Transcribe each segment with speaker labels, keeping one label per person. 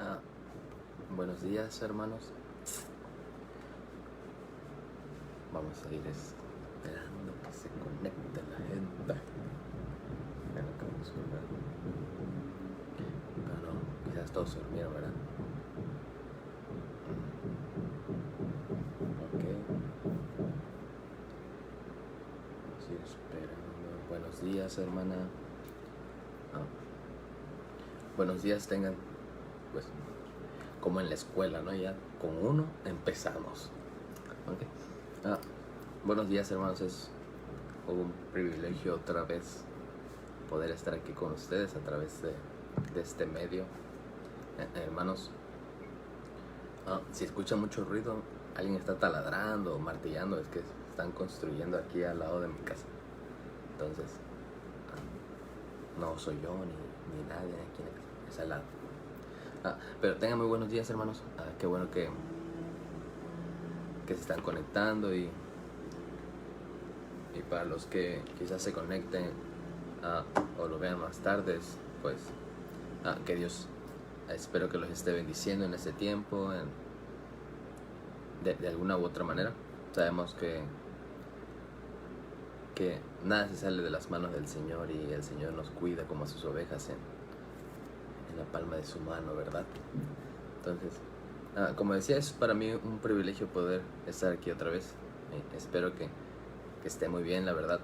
Speaker 1: Ah, buenos días, hermanos. Vamos a ir esperando que se conecte la gente. Ya no acabamos de ver. Pero no, quizás todos se durmieron, ¿verdad? Ok. Vamos a ir esperando. Buenos días, hermana. Ah, buenos días tengan. Pues, como en la escuela, ¿no? Ya con uno empezamos. Ok. Buenos días, hermanos. Es un privilegio otra vez poder estar aquí con ustedes a través de este medio. Hermanos, si escuchan mucho ruido, alguien está taladrando o martillando, es que están construyendo aquí al lado de mi casa. Entonces, no soy yo ni nadie aquí en la casa, es al lado. Pero tengan muy buenos días, hermanos. Qué bueno que se están conectando y para los que quizás se conecten o lo vean más tarde, pues que Dios, espero que los esté bendiciendo en este tiempo, de alguna u otra manera. Sabemos que nada se sale de las manos del Señor y el Señor nos cuida como a sus ovejas en la palma de su mano, ¿verdad? Entonces, como decía, es para mí un privilegio poder estar aquí otra vez. Espero que esté muy bien, la verdad.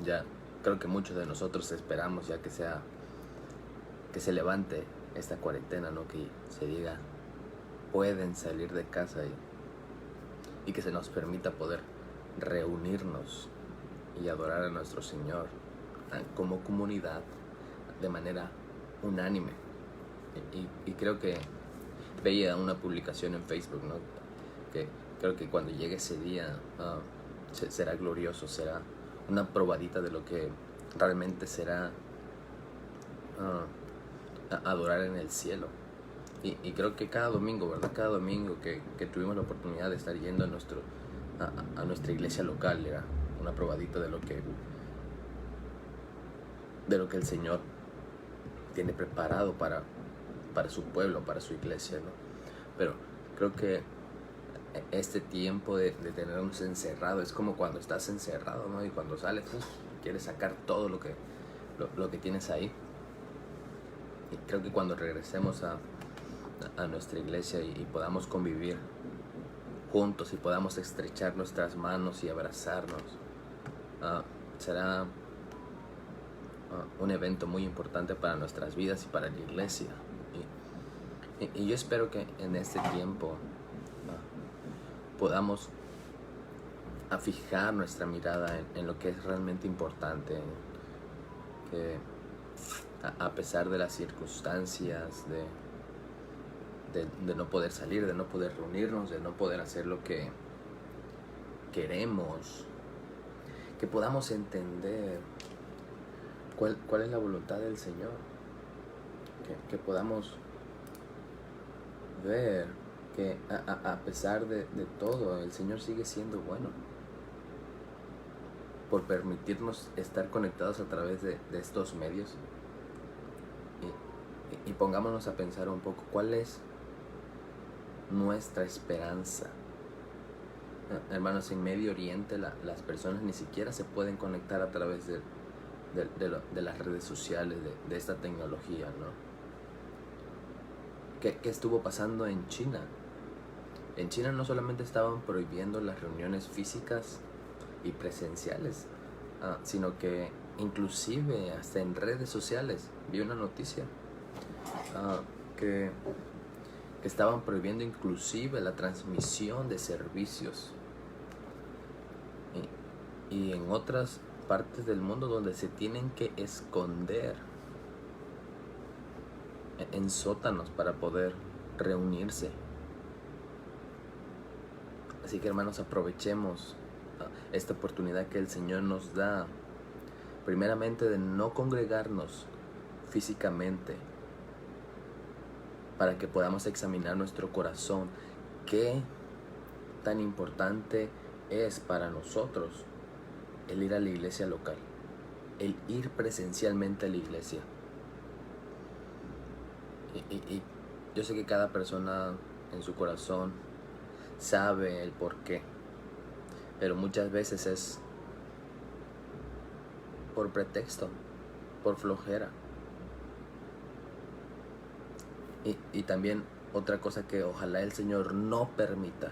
Speaker 1: Ya creo que muchos de nosotros esperamos ya que se levante esta cuarentena, ¿no? Que se diga, pueden salir de casa y que se nos permita poder reunirnos y adorar a nuestro Señor como comunidad de manera unánime. Y creo que veía una publicación en Facebook, ¿no? Que creo que cuando llegue ese día será glorioso, será una probadita de lo que realmente será adorar en el cielo. Y creo que cada domingo, ¿verdad? Cada domingo que tuvimos la oportunidad de estar yendo a nuestra iglesia local, era una probadita de lo que el Señor tiene preparado para su pueblo, para su iglesia, ¿no? Pero creo que este tiempo de tenernos encerrado es como cuando estás encerrado, ¿no? Y cuando sales, quieres sacar todo lo que tienes ahí. Y creo que cuando regresemos a nuestra iglesia y podamos convivir juntos y podamos estrechar nuestras manos y abrazarnos, será un evento muy importante para nuestras vidas y para la iglesia. Y yo espero que en este tiempo podamos fijar nuestra mirada en lo que es realmente importante, que a pesar de las circunstancias, de no poder salir, de no poder reunirnos, de no poder hacer lo que queremos, que podamos entender cuál es la voluntad del Señor, que podamos ver que a pesar de todo, el Señor sigue siendo bueno, por permitirnos estar conectados a través de estos medios. Y pongámonos a pensar un poco, ¿cuál es nuestra esperanza? Hermanos, en Medio Oriente las personas ni siquiera se pueden conectar a través de las redes sociales, de esta tecnología, ¿no? ¿Qué estuvo pasando en China? En China no solamente estaban prohibiendo las reuniones físicas y presenciales, sino que inclusive hasta en redes sociales vi una noticia que estaban prohibiendo inclusive la transmisión de servicios, y en otras partes del mundo donde se tienen que esconder en sótanos para poder reunirse. Así que, hermanos, aprovechemos esta oportunidad que el Señor nos da, primeramente de no congregarnos físicamente, para que podamos examinar nuestro corazón. ¿Qué tan importante es para nosotros el ir a la iglesia local, el ir presencialmente a la iglesia? yo sé que cada persona en su corazón sabe el por qué, pero muchas veces es por pretexto, por flojera. Y también otra cosa que ojalá el Señor no permita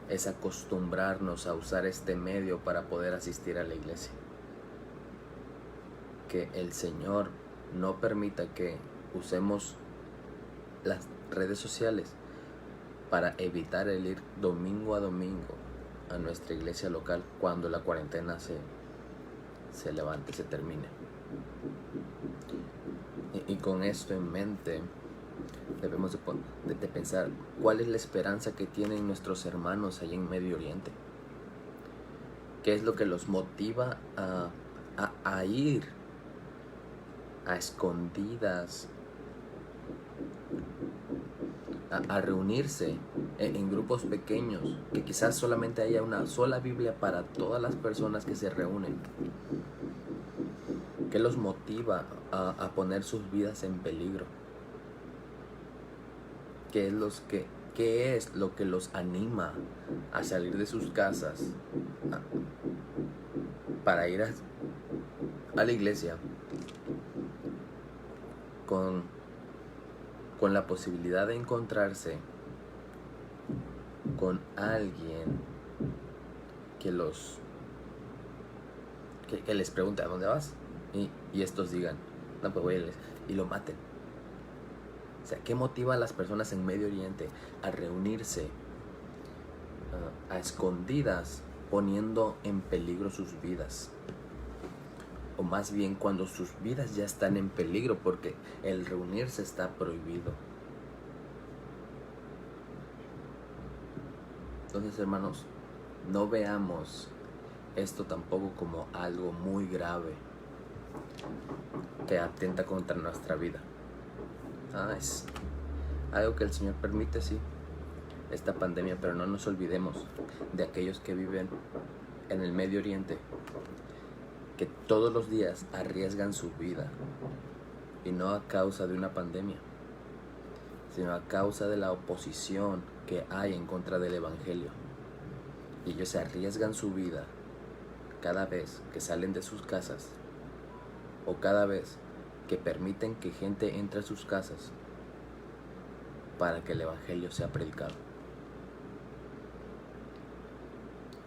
Speaker 1: es acostumbrarnos a usar este medio para poder asistir a la iglesia. Que el Señor no permita que usemos las redes sociales para evitar el ir domingo a domingo a nuestra iglesia local cuando la cuarentena se levante, se termine. Y con esto en mente debemos de pensar cuál es la esperanza que tienen nuestros hermanos allá en Medio Oriente. ¿Qué es lo que los motiva a ir a escondidas, a reunirse en grupos pequeños, que quizás solamente haya una sola Biblia para todas las personas que se reúnen? ¿Qué los motiva a poner sus vidas en peligro? ¿Qué es lo que los anima a salir de sus casas para ir a la iglesia con la posibilidad de encontrarse con alguien que les pregunte ¿a dónde vas? Y estos digan, no, pues voy a la iglesia, y lo maten? O sea, ¿qué motiva a las personas en Medio Oriente a reunirse a escondidas, poniendo en peligro sus vidas? O más bien cuando sus vidas ya están en peligro porque el reunirse está prohibido. Entonces, hermanos, no veamos esto tampoco como algo muy grave que atenta contra nuestra vida. Es algo que el Señor permite, sí, esta pandemia, pero no nos olvidemos de aquellos que viven en el Medio Oriente, que todos los días arriesgan su vida, y no a causa de una pandemia, sino a causa de la oposición que hay en contra del Evangelio. Y ellos se arriesgan su vida cada vez que salen de sus casas, o cada vez que permiten que gente entre a sus casas para que el Evangelio sea predicado.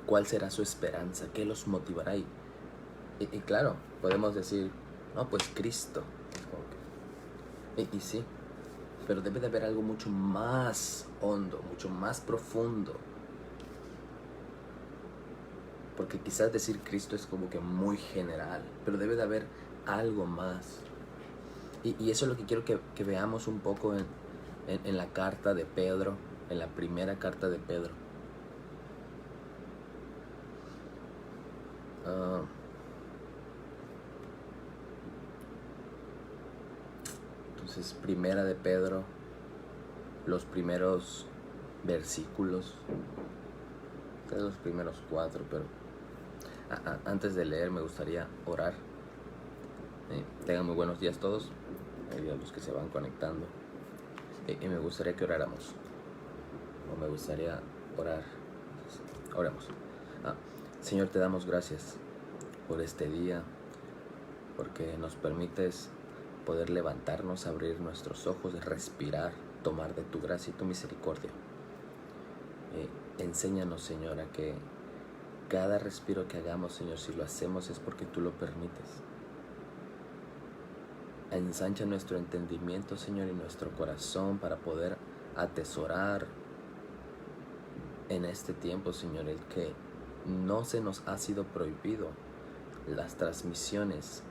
Speaker 1: ¿Cuál será su esperanza? ¿Qué los motivará? Y claro, podemos decir, no, pues Cristo. Y sí, pero debe de haber algo mucho más hondo, mucho más profundo. Porque quizás decir Cristo es como que muy general, pero debe de haber algo más. Y eso es lo que quiero que veamos un poco en la carta de Pedro, en la primera carta de Pedro. Entonces, primera de Pedro, los primeros versículos, los primeros 4, pero antes de leer me gustaría orar. Tengan muy buenos días todos, a los que se van conectando, y me gustaría que oráramos, o me gustaría orar. Oremos. Señor, te damos gracias por este día, porque nos permites poder levantarnos, abrir nuestros ojos, respirar, tomar de tu gracia y tu misericordia. Enséñanos, Señor, a que cada respiro que hagamos, Señor, si lo hacemos es porque tú lo permites. Ensancha nuestro entendimiento, Señor, y nuestro corazón para poder atesorar en este tiempo, Señor, el que no se nos ha sido prohibido las transmisiones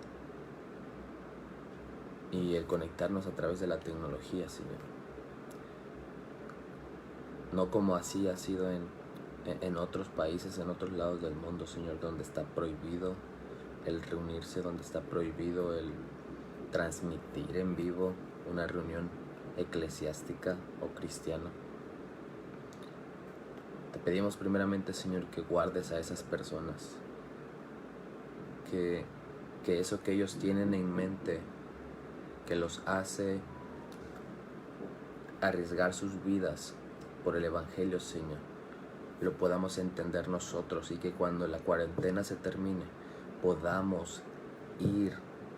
Speaker 1: y el conectarnos a través de la tecnología, Señor. No como así ha sido en otros países, en otros lados del mundo, Señor, donde está prohibido el reunirse, donde está prohibido el transmitir en vivo una reunión eclesiástica o cristiana. Te pedimos primeramente, Señor, que guardes a esas personas, que eso que ellos tienen en mente, que los hace arriesgar sus vidas por el Evangelio, Señor, lo podamos entender nosotros, y que cuando la cuarentena se termine podamos ir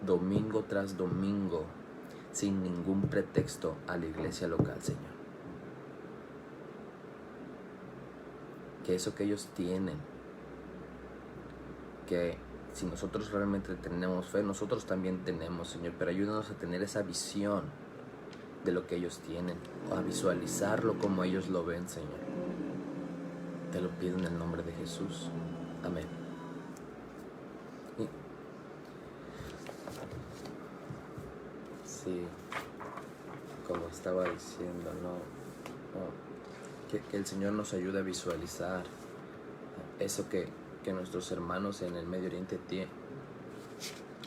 Speaker 1: domingo tras domingo sin ningún pretexto a la iglesia local, Señor. Que eso que ellos tienen, que si nosotros realmente tenemos fe, nosotros también tenemos, Señor, pero ayúdanos a tener esa visión de lo que ellos tienen, a visualizarlo como ellos lo ven, Señor. Te lo pido en el nombre de Jesús. Amén. Sí, como estaba diciendo, que el Señor nos ayude a visualizar eso que nuestros hermanos en el Medio Oriente tienen,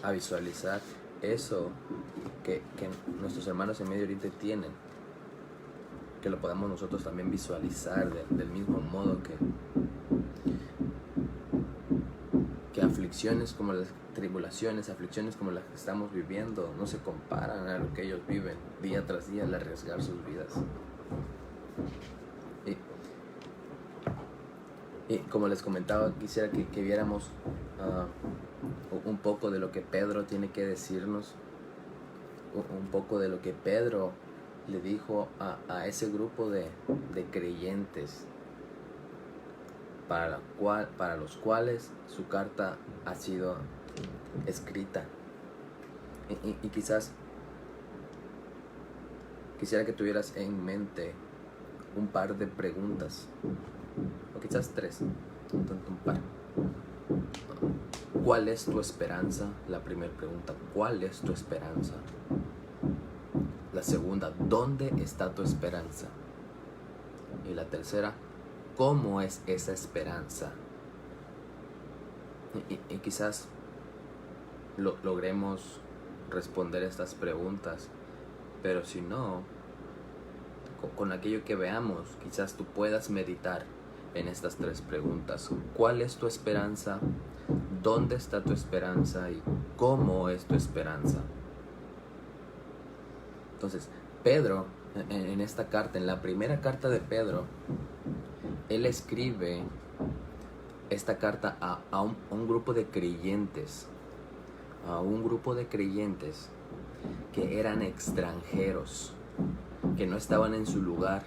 Speaker 1: a visualizar eso que nuestros hermanos en Medio Oriente tienen, que lo podamos nosotros también visualizar del mismo modo que aflicciones como las tribulaciones, aflicciones como las que estamos viviendo no se comparan a lo que ellos viven día tras día al arriesgar sus vidas. Y como les comentaba, quisiera que viéramos un poco de lo que Pedro tiene que decirnos, un poco de lo que Pedro le dijo a ese grupo de creyentes para los cuales su carta ha sido escrita. Y quizás quisiera que tuvieras en mente un par de preguntas, o quizás tres, un par. ¿Cuál es tu esperanza? La primera pregunta, ¿cuál es tu esperanza? La segunda, ¿dónde está tu esperanza? Y la tercera, ¿cómo es esa esperanza? Y quizás logremos responder estas preguntas, pero si no, con aquello que veamos, quizás tú puedas meditar en estas tres preguntas. ¿Cuál es tu esperanza? ¿Dónde está tu esperanza? ¿Y cómo es tu esperanza? Entonces, Pedro, en esta carta, en la primera carta de Pedro, él escribe esta carta a un grupo de creyentes, que eran extranjeros, que no estaban en su lugar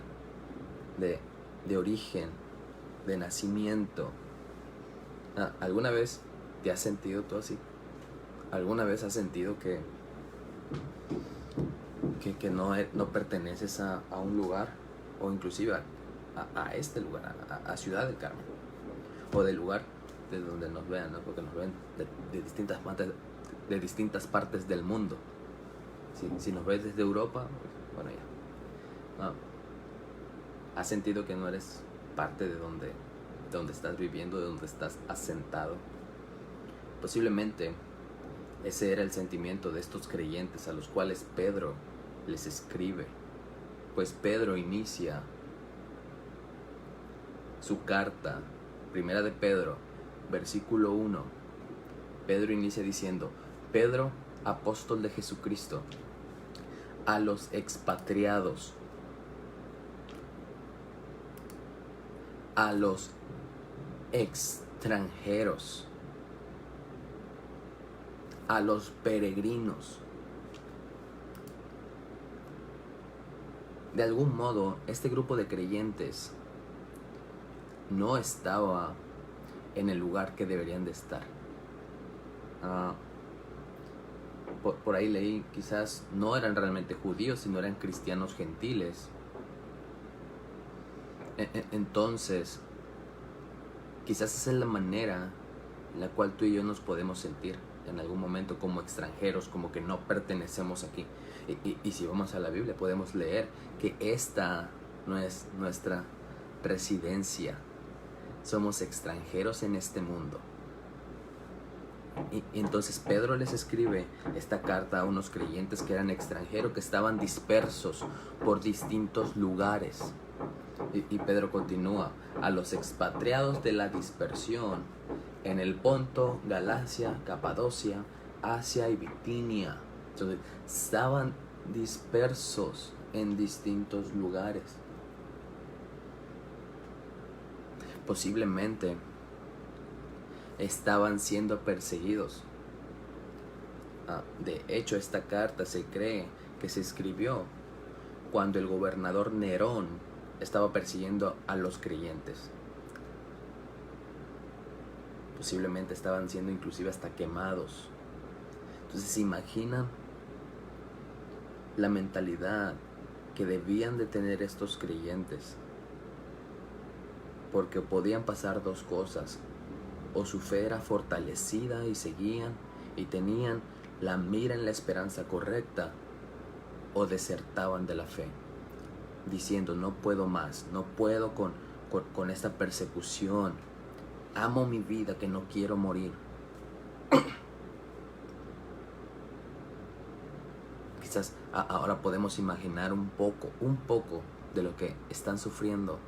Speaker 1: de origen, de nacimiento. ¿Alguna vez te has sentido tú así? ¿Alguna vez has sentido que no perteneces a un lugar, o inclusive a este lugar, a Ciudad del Carmen, o del lugar de donde nos vean, ¿no? Porque nos ven de distintas partes del mundo? Si nos ves desde Europa, bueno, ya. ¿Has sentido que no eres parte de donde estás viviendo, de donde estás asentado? Posiblemente ese era el sentimiento de estos creyentes a los cuales Pedro les escribe. Pues Pedro inicia su carta, primera de Pedro, versículo 1. Pedro inicia diciendo: Pedro, apóstol de Jesucristo, a los expatriados, a los extranjeros, a los peregrinos. De algún modo, este grupo de creyentes no estaba en el lugar que deberían de estar. Por ahí leí, quizás no eran realmente judíos, sino eran cristianos gentiles. Entonces, quizás esa es la manera en la cual tú y yo nos podemos sentir en algún momento, como extranjeros, como que no pertenecemos aquí. Y si vamos a la Biblia podemos leer que esta no es nuestra residencia. Somos extranjeros en este mundo. Y entonces Pedro les escribe esta carta a unos creyentes que eran extranjeros, que estaban dispersos por distintos lugares. Y Pedro continúa: a los expatriados de la dispersión en el Ponto, Galacia, Capadocia, Asia y Bitinia. Entonces estaban dispersos en distintos lugares. Posiblemente estaban siendo perseguidos. De hecho, esta carta se cree que se escribió cuando el gobernador Nerón estaba persiguiendo a los creyentes. Posiblemente estaban siendo inclusive hasta quemados. Entonces, ¿se imaginan la mentalidad que debían de tener estos creyentes? Porque podían pasar dos cosas: o su fe era fortalecida y seguían y tenían la mira en la esperanza correcta, o desertaban de la fe, diciendo: no puedo más, no puedo con esta persecución, amo mi vida que no quiero morir. Quizás ahora podemos imaginar un poco de lo que están sufriendo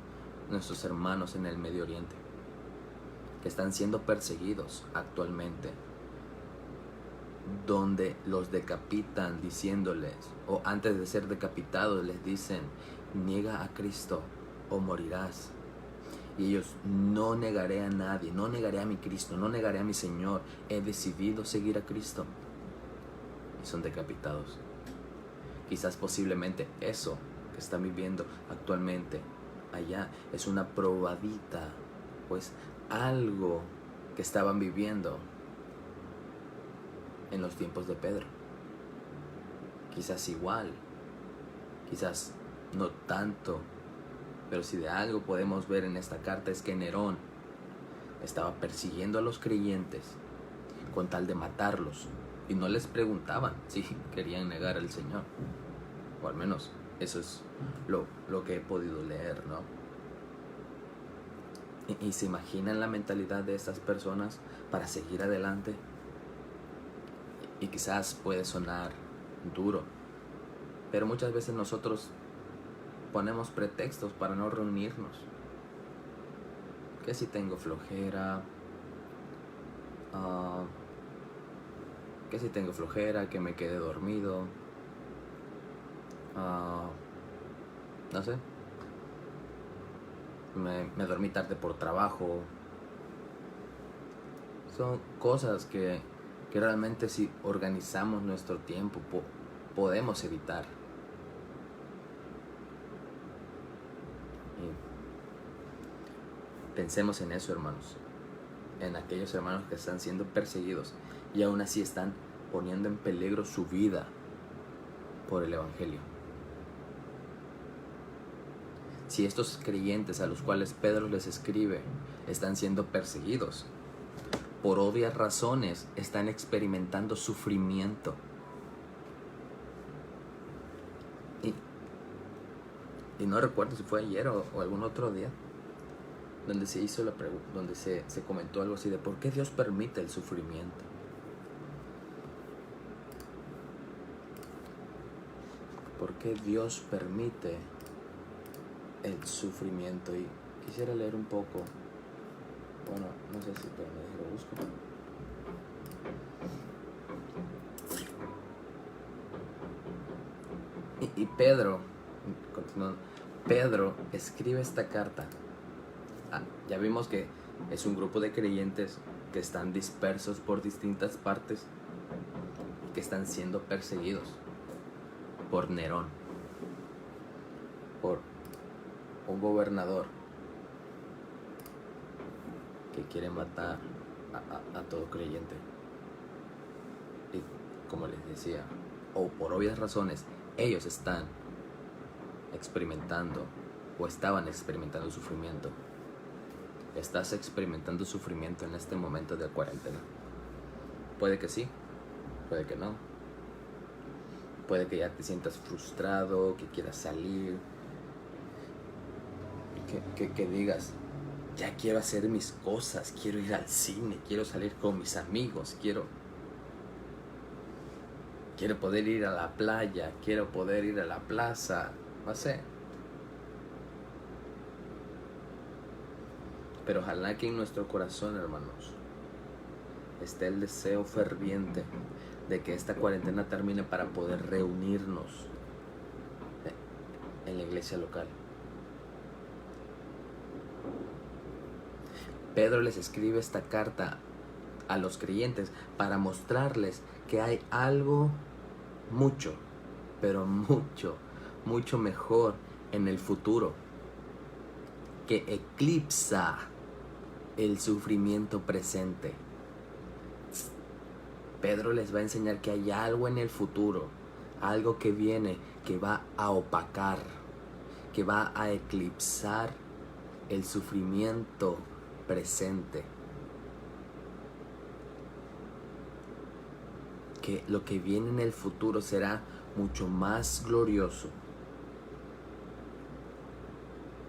Speaker 1: nuestros hermanos en el Medio Oriente, que están siendo perseguidos actualmente, donde los decapitan diciéndoles, o antes de ser decapitados les dicen: niega a Cristo o morirás. Y ellos: no negaré a nadie, no negaré a mi Cristo, no negaré a mi Señor, he decidido seguir a Cristo. Y son decapitados. Quizás posiblemente eso que están viviendo actualmente allá es una probadita, pues algo que estaban viviendo en los tiempos de Pedro. Quizás igual, quizás no tanto, pero si de algo podemos ver en esta carta es que Nerón estaba persiguiendo a los creyentes con tal de matarlos, y no les preguntaban si querían negar al Señor, o al menos eso es lo que he podido leer, ¿no? Y se imaginan la mentalidad de estas personas para seguir adelante. Y quizás puede sonar duro, pero muchas veces nosotros ponemos pretextos para no reunirnos. Que si tengo flojera, que me quedé dormido, no sé, me dormí tarde por trabajo. Son cosas que realmente, si organizamos nuestro tiempo, podemos evitar. Y pensemos en eso, hermanos, en aquellos hermanos que están siendo perseguidos y aún así están poniendo en peligro su vida por el Evangelio. Si estos creyentes a los cuales Pedro les escribe están siendo perseguidos, por obvias razones están experimentando sufrimiento. Y no recuerdo si fue ayer o algún otro día donde se hizo la pregunta, donde se comentó algo así de ¿por qué Dios permite el sufrimiento? ¿Por qué Dios permite el sufrimiento? Y quisiera leer un poco. Bueno, no sé si lo busco. Y Pedro, continuando, Pedro escribe esta carta. Ya vimos que es un grupo de creyentes que están dispersos por distintas partes, que están siendo perseguidos por Nerón, por un gobernador que quiere matar a todo creyente. Y como les decía, o por obvias razones, ellos están experimentando o estaban experimentando sufrimiento. ¿Estás experimentando sufrimiento en este momento de cuarentena? Puede que sí, puede que no. Puede que ya te sientas frustrado, que quieras salir, que digas: ya quiero hacer mis cosas, quiero ir al cine, quiero salir con mis amigos, quiero poder ir a la playa, quiero poder ir a la plaza, no sé. Pero ojalá que en nuestro corazón, hermanos, esté el deseo ferviente de que esta cuarentena termine para poder reunirnos en la iglesia local. Pedro les escribe esta carta a los creyentes para mostrarles que hay algo mucho, pero mucho mejor en el futuro, que eclipsa el sufrimiento presente. Pedro les va a enseñar que hay algo en el futuro, algo que viene, que va a opacar, que va a eclipsar el sufrimiento presente. Que lo que viene en el futuro será mucho más glorioso,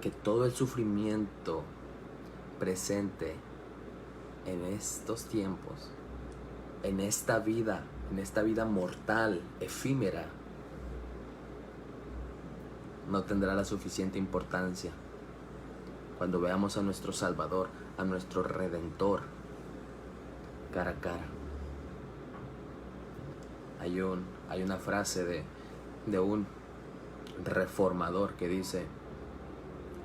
Speaker 1: que todo el sufrimiento presente en estos tiempos, en esta vida mortal, efímera, no tendrá la suficiente importancia cuando veamos a nuestro Salvador, a nuestro Redentor, cara a cara. Hay una frase de un reformador que dice,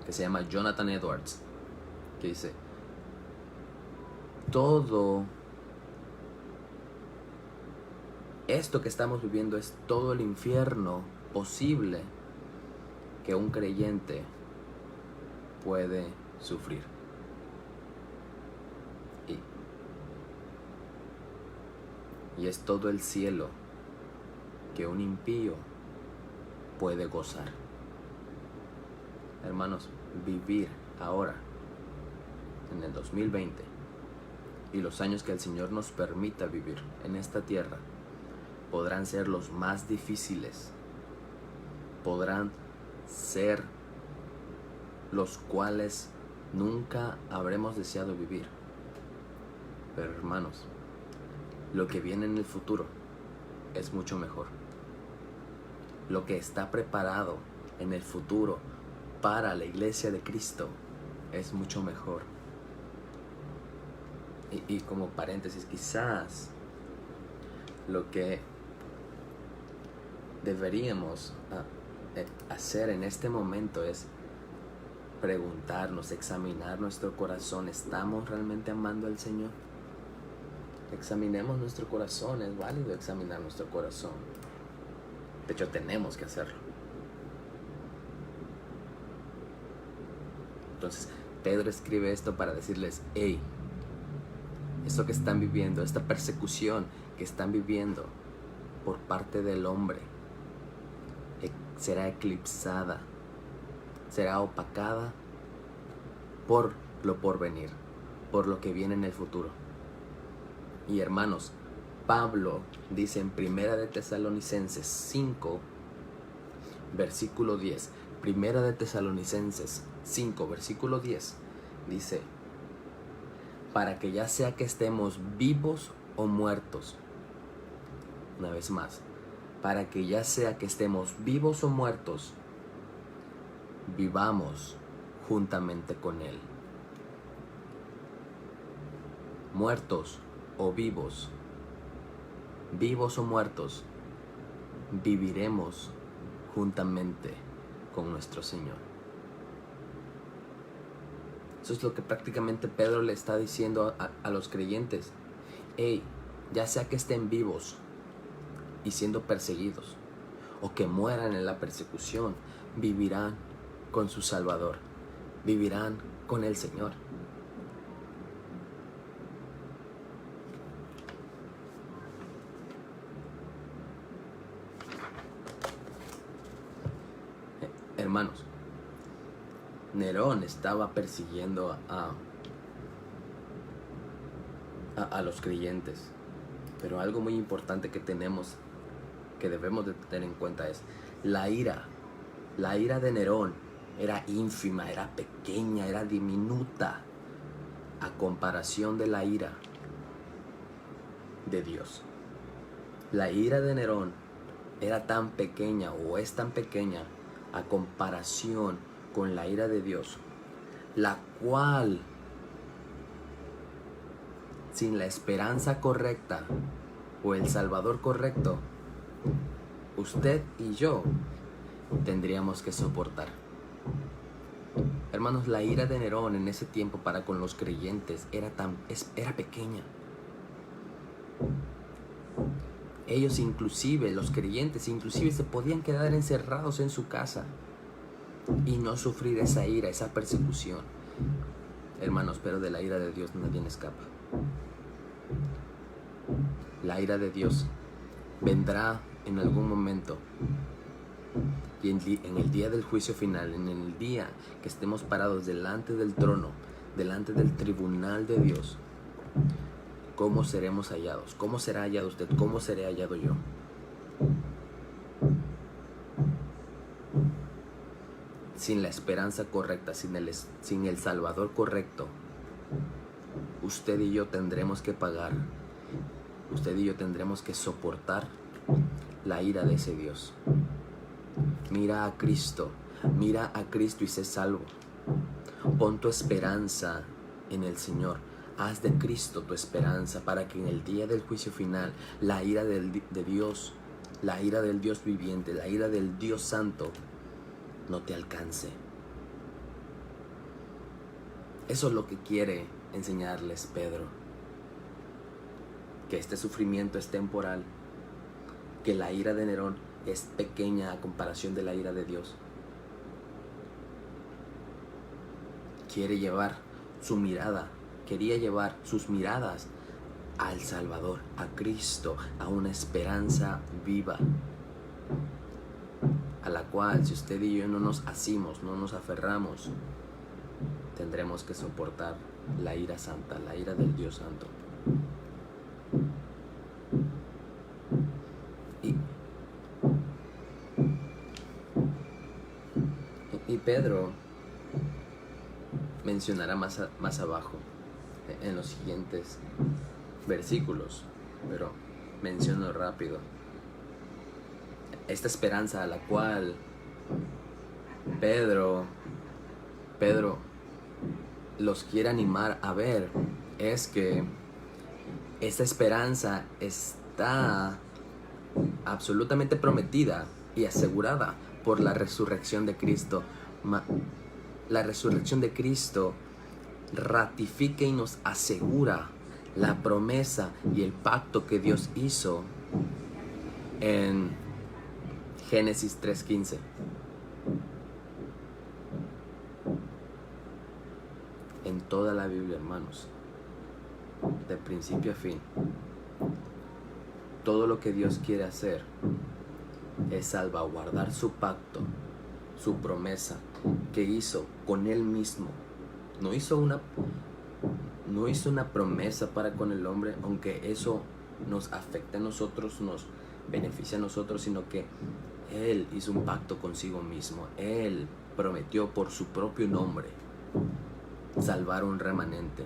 Speaker 1: que se llama Jonathan Edwards, que dice: todo esto que estamos viviendo es todo el infierno posible que un creyente puede sufrir. Y es todo el cielo que un impío puede gozar. Hermanos, vivir ahora, en el 2020, y los años que el Señor nos permita vivir en esta tierra, podrán ser los más difíciles, podrán ser los cuales nunca habremos deseado vivir. Pero hermanos, lo que viene en el futuro es mucho mejor. Lo que está preparado en el futuro para la iglesia de Cristo es mucho mejor. Y como paréntesis, quizás lo que deberíamos hacer en este momento es preguntarnos, examinar nuestro corazón. ¿Estamos realmente amando al Señor? Examinemos nuestro corazón. Es válido examinar nuestro corazón. De hecho, tenemos que hacerlo. Entonces, Pedro escribe esto para decirles: hey, esto que están viviendo, esta persecución que están viviendo por parte del hombre, será eclipsada, será opacada por lo porvenir, por lo que viene en el futuro. Y hermanos, Pablo dice en Primera de Tesalonicenses 5, versículo 10, Primera de Tesalonicenses 5, versículo 10, dice: para que ya sea que estemos vivos o muertos. Una vez más, para que ya sea que estemos vivos o muertos, vivamos juntamente con Él. Muertos o vivos, vivos o muertos, viviremos juntamente con nuestro Señor. Eso es lo que prácticamente Pedro le está diciendo a los creyentes. Hey, ya sea que estén vivos y siendo perseguidos, o que mueran en la persecución, vivirán con su Salvador, vivirán con el Señor. Hermanos, Nerón estaba persiguiendo a los creyentes, pero algo muy importante que debemos de tener en cuenta es la ira de Nerón era ínfima, era pequeña, era diminuta a comparación de la ira de Dios. La ira de Nerón era tan pequeña, o es tan pequeña, a comparación con la ira de Dios, la cual, sin la esperanza correcta o el Salvador correcto, usted y yo tendríamos que soportar. Hermanos, la ira de Nerón en ese tiempo para con los creyentes era pequeña. Ellos inclusive, los creyentes, inclusive se podían quedar encerrados en su casa y no sufrir esa ira, esa persecución. Hermanos, pero de la ira de Dios nadie escapa. La ira de Dios vendrá en algún momento. Y en el día del juicio final, en el día que estemos parados delante del trono, delante del tribunal de Dios, ¿cómo seremos hallados? ¿Cómo será hallado usted? ¿Cómo seré hallado yo? Sin la esperanza correcta, sin el Salvador correcto, usted y yo tendremos que pagar. Usted y yo tendremos que soportar la ira de ese Dios. Mira a Cristo y sé salvo. Pon tu esperanza en el Señor. Haz de Cristo tu esperanza para que en el día del juicio final la ira de Dios, la ira del Dios viviente, la ira del Dios santo no te alcance. Eso es lo que quiere enseñarles Pedro. Que este sufrimiento es temporal, que la ira de Nerón es pequeña a comparación de la ira de Dios. Quería llevar sus miradas al Salvador, a Cristo, a una esperanza viva, a la cual si usted y yo no nos asimos, no nos aferramos, tendremos que soportar la ira santa, la ira del Dios santo. Y Pedro mencionará más abajo, en los siguientes versículos, pero menciono rápido. Esta esperanza a la cual Pedro los quiere animar a ver es que esta esperanza está absolutamente prometida y asegurada por la resurrección de Cristo. La resurrección de Cristo ratifica y nos asegura la promesa y el pacto que Dios hizo en Génesis 3:15. En toda la Biblia, hermanos, de principio a fin, todo lo que Dios quiere hacer es salvaguardar su pacto, su promesa que hizo con Él mismo. No hizo una promesa para con el hombre, aunque eso nos afecta a nosotros, nos beneficia a nosotros, sino que Él hizo un pacto consigo mismo. Él prometió por su propio nombre salvar un remanente,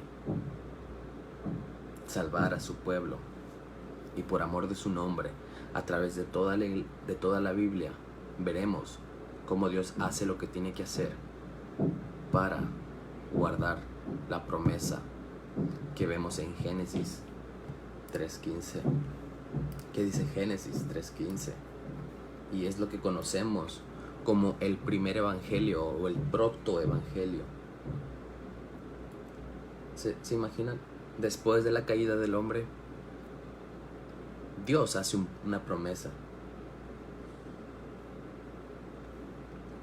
Speaker 1: salvar a su pueblo, y por amor de su nombre, a través de toda la Biblia, veremos cómo Dios hace lo que tiene que hacer para guardar la promesa que vemos en Génesis 3:15. ¿Qué dice Génesis 3:15? Y es lo que conocemos como el primer evangelio o el protoevangelio. ¿Se imaginan? Después de la caída del hombre, Dios hace una promesa.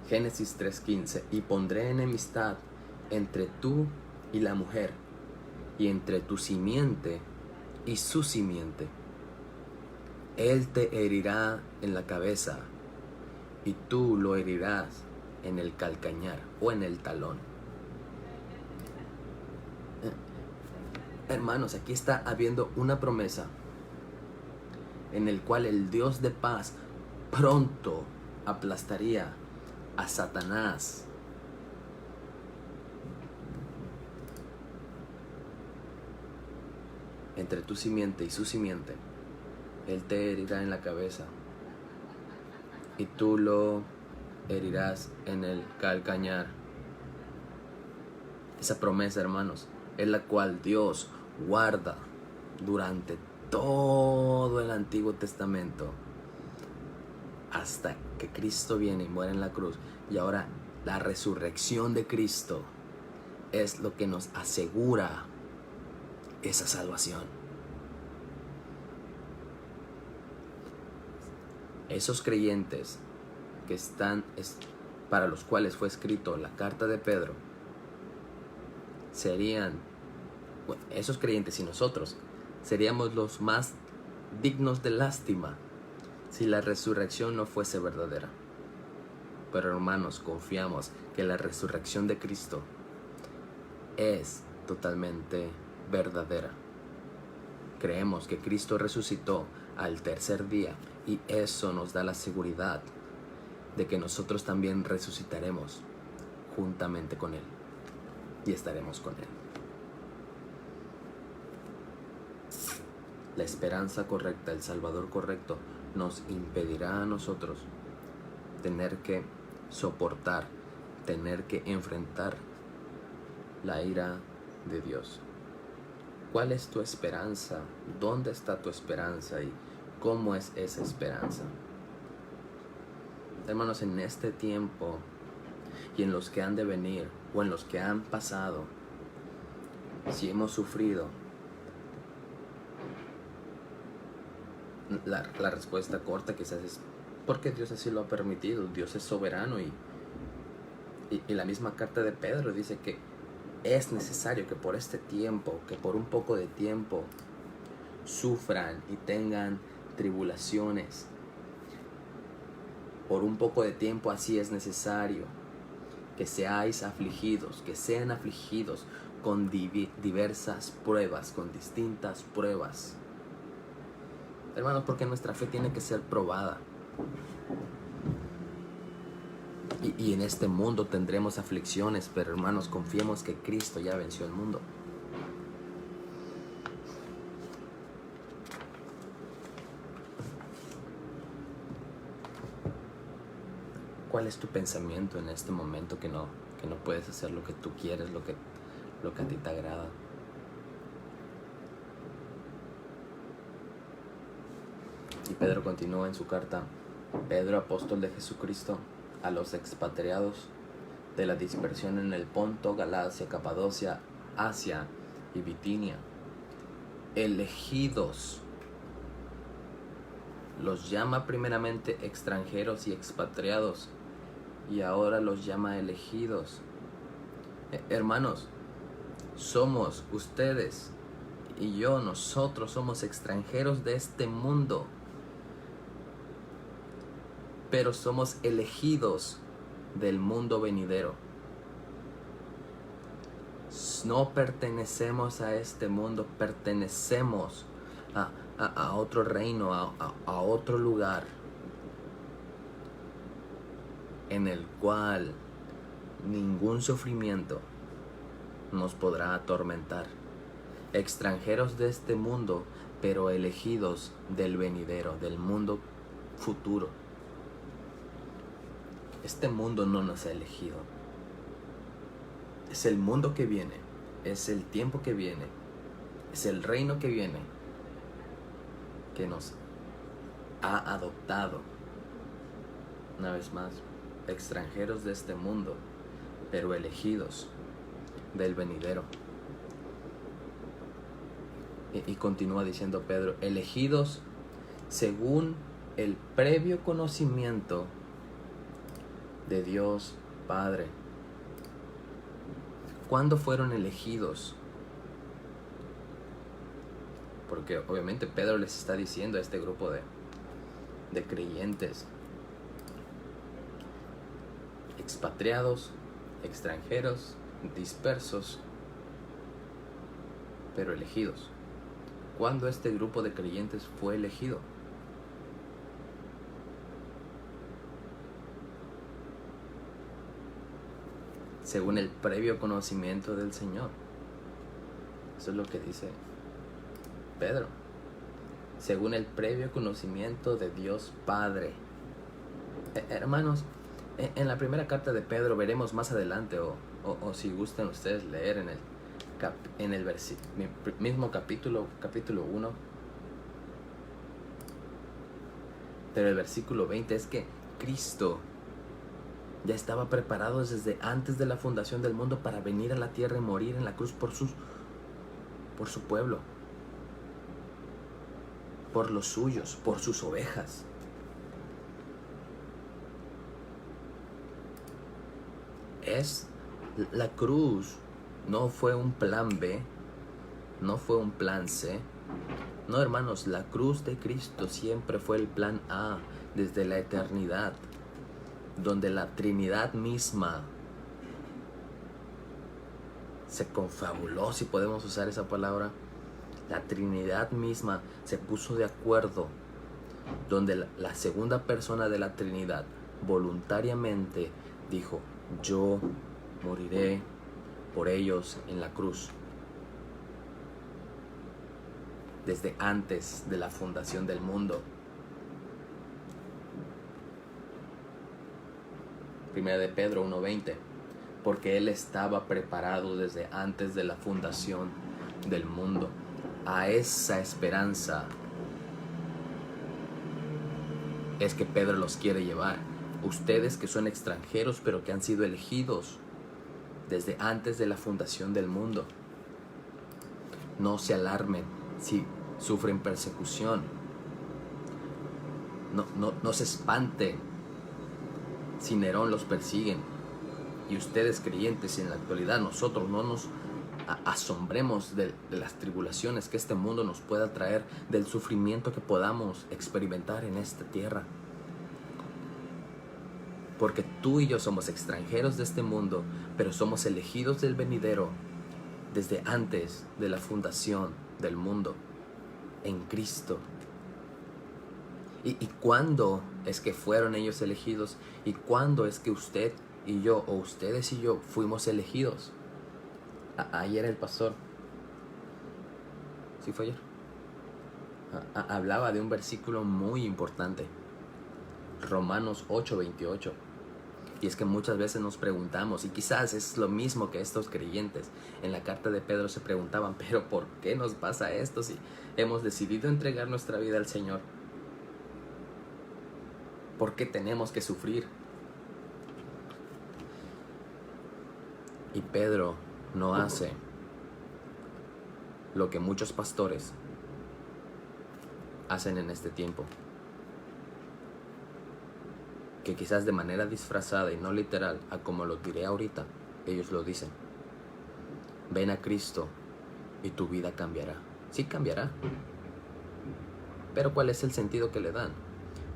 Speaker 1: Génesis 3:15: y pondré enemistad entre tú y la mujer, y entre tu simiente y su simiente. Él te herirá en la cabeza, y tú lo herirás en el calcañar o en el talón. Hermanos, aquí está habiendo una promesa en el cual el Dios de paz pronto aplastaría a Satanás. Entre tu simiente y su simiente, Él te herirá en la cabeza, y tú lo herirás en el calcañar. Esa promesa, hermanos, es la cual Dios guarda durante todo el Antiguo Testamento hasta que Cristo viene y muere en la cruz, y ahora la resurrección de Cristo es lo que nos asegura esa salvación. Esos creyentes que están, para los cuales fue escrito la carta de Pedro, serían, bueno, esos creyentes y nosotros seríamos los más dignos de lástima si la resurrección no fuese verdadera. Pero hermanos, confiamos que la resurrección de Cristo es totalmente verdadera. Creemos que Cristo resucitó al tercer día y eso nos da la seguridad de que nosotros también resucitaremos juntamente con Él y estaremos con Él. La esperanza correcta, el Salvador correcto, nos impedirá a nosotros tener que soportar, tener que enfrentar la ira de Dios. ¿Cuál es tu esperanza? ¿Dónde está tu esperanza? ¿Y cómo es esa esperanza? Hermanos, en este tiempo y en los que han de venir o en los que han pasado, si hemos sufrido, la respuesta corta quizás es porque Dios así lo ha permitido. Dios es soberano y la misma carta de Pedro dice que es necesario que por este tiempo, que por un poco de tiempo sufran y tengan tribulaciones. Por un poco de tiempo así es necesario que seáis afligidos, que sean afligidos con diversas pruebas, con distintas pruebas. Hermanos, porque nuestra fe tiene que ser probada. Y en este mundo tendremos aflicciones, pero hermanos, confiemos que Cristo ya venció el mundo. ¿Cuál es tu pensamiento en este momento que no puedes hacer lo que tú quieres, lo que a ti te agrada? Y Pedro continúa en su carta. Pedro, apóstol de Jesucristo, a los expatriados de la dispersión en el Ponto, Galacia, Capadocia, Asia y Bitinia, elegidos. Los llama primeramente extranjeros y expatriados y ahora los llama elegidos. Hermanos, somos ustedes y yo, nosotros somos extranjeros de este mundo, pero somos elegidos del mundo venidero. No pertenecemos a este mundo, pertenecemos a otro reino, a otro lugar en el cual ningún sufrimiento nos podrá atormentar. Extranjeros de este mundo, pero elegidos del venidero, del mundo futuro. Este mundo no nos ha elegido. Es el mundo que viene, es el tiempo que viene, es el reino que viene, que nos ha adoptado. Una vez más, extranjeros de este mundo, pero elegidos del venidero. Y continúa diciendo Pedro, elegidos según el previo conocimiento de Dios Padre. ¿Cuándo fueron elegidos? Porque obviamente Pedro les está diciendo a este grupo de creyentes, expatriados, extranjeros, dispersos, pero elegidos. ¿Cuándo este grupo de creyentes fue elegido? Según el previo conocimiento del Señor. Eso es lo que dice Pedro. Según el previo conocimiento de Dios Padre. Hermanos, en la primera carta de Pedro veremos más adelante, o si gustan ustedes leer en el mismo capítulo 1. Pero el versículo 20 es que Cristo ya estaba preparado desde antes de la fundación del mundo para venir a la tierra y morir en la cruz por su pueblo, por los suyos, por sus ovejas. La cruz no fue un plan B, no fue un plan C. No, hermanos, la cruz de Cristo siempre fue el plan A desde la eternidad, donde la Trinidad misma se confabuló, si podemos usar esa palabra. La Trinidad misma se puso de acuerdo, donde la segunda persona de la Trinidad voluntariamente dijo: yo moriré por ellos en la cruz. Desde antes de la fundación del mundo. Primera de Pedro 1:20. Porque Él estaba preparado desde antes de la fundación del mundo. A esa esperanza es que Pedro los quiere llevar. Ustedes que son extranjeros, pero que han sido elegidos desde antes de la fundación del mundo. No se alarmen si sufren persecución. No se espanten si Nerón los persiguen. Y ustedes, creyentes, en la actualidad, nosotros no nos asombremos de las tribulaciones que este mundo nos pueda traer, del sufrimiento que podamos experimentar en esta tierra. Porque tú y yo somos extranjeros de este mundo, pero somos elegidos del venidero desde antes de la fundación del mundo, en Cristo. ¿Y cuándo es que fueron ellos elegidos? ¿Y cuándo es que usted y yo, o ustedes y yo, fuimos elegidos? Ayer el pastor, ¿sí fue ayer? Hablaba de un versículo muy importante, Romanos 8:28. Y es que muchas veces nos preguntamos, y quizás es lo mismo que estos creyentes en la carta de Pedro se preguntaban: pero ¿por qué nos pasa esto si hemos decidido entregar nuestra vida al Señor? ¿Por qué tenemos que sufrir? Y Pedro no hace lo que muchos pastores hacen en este tiempo, que quizás de manera disfrazada y no literal, a como lo diré ahorita, ellos lo dicen: ven a Cristo y tu vida cambiará. Sí cambiará, pero ¿cuál es el sentido que le dan?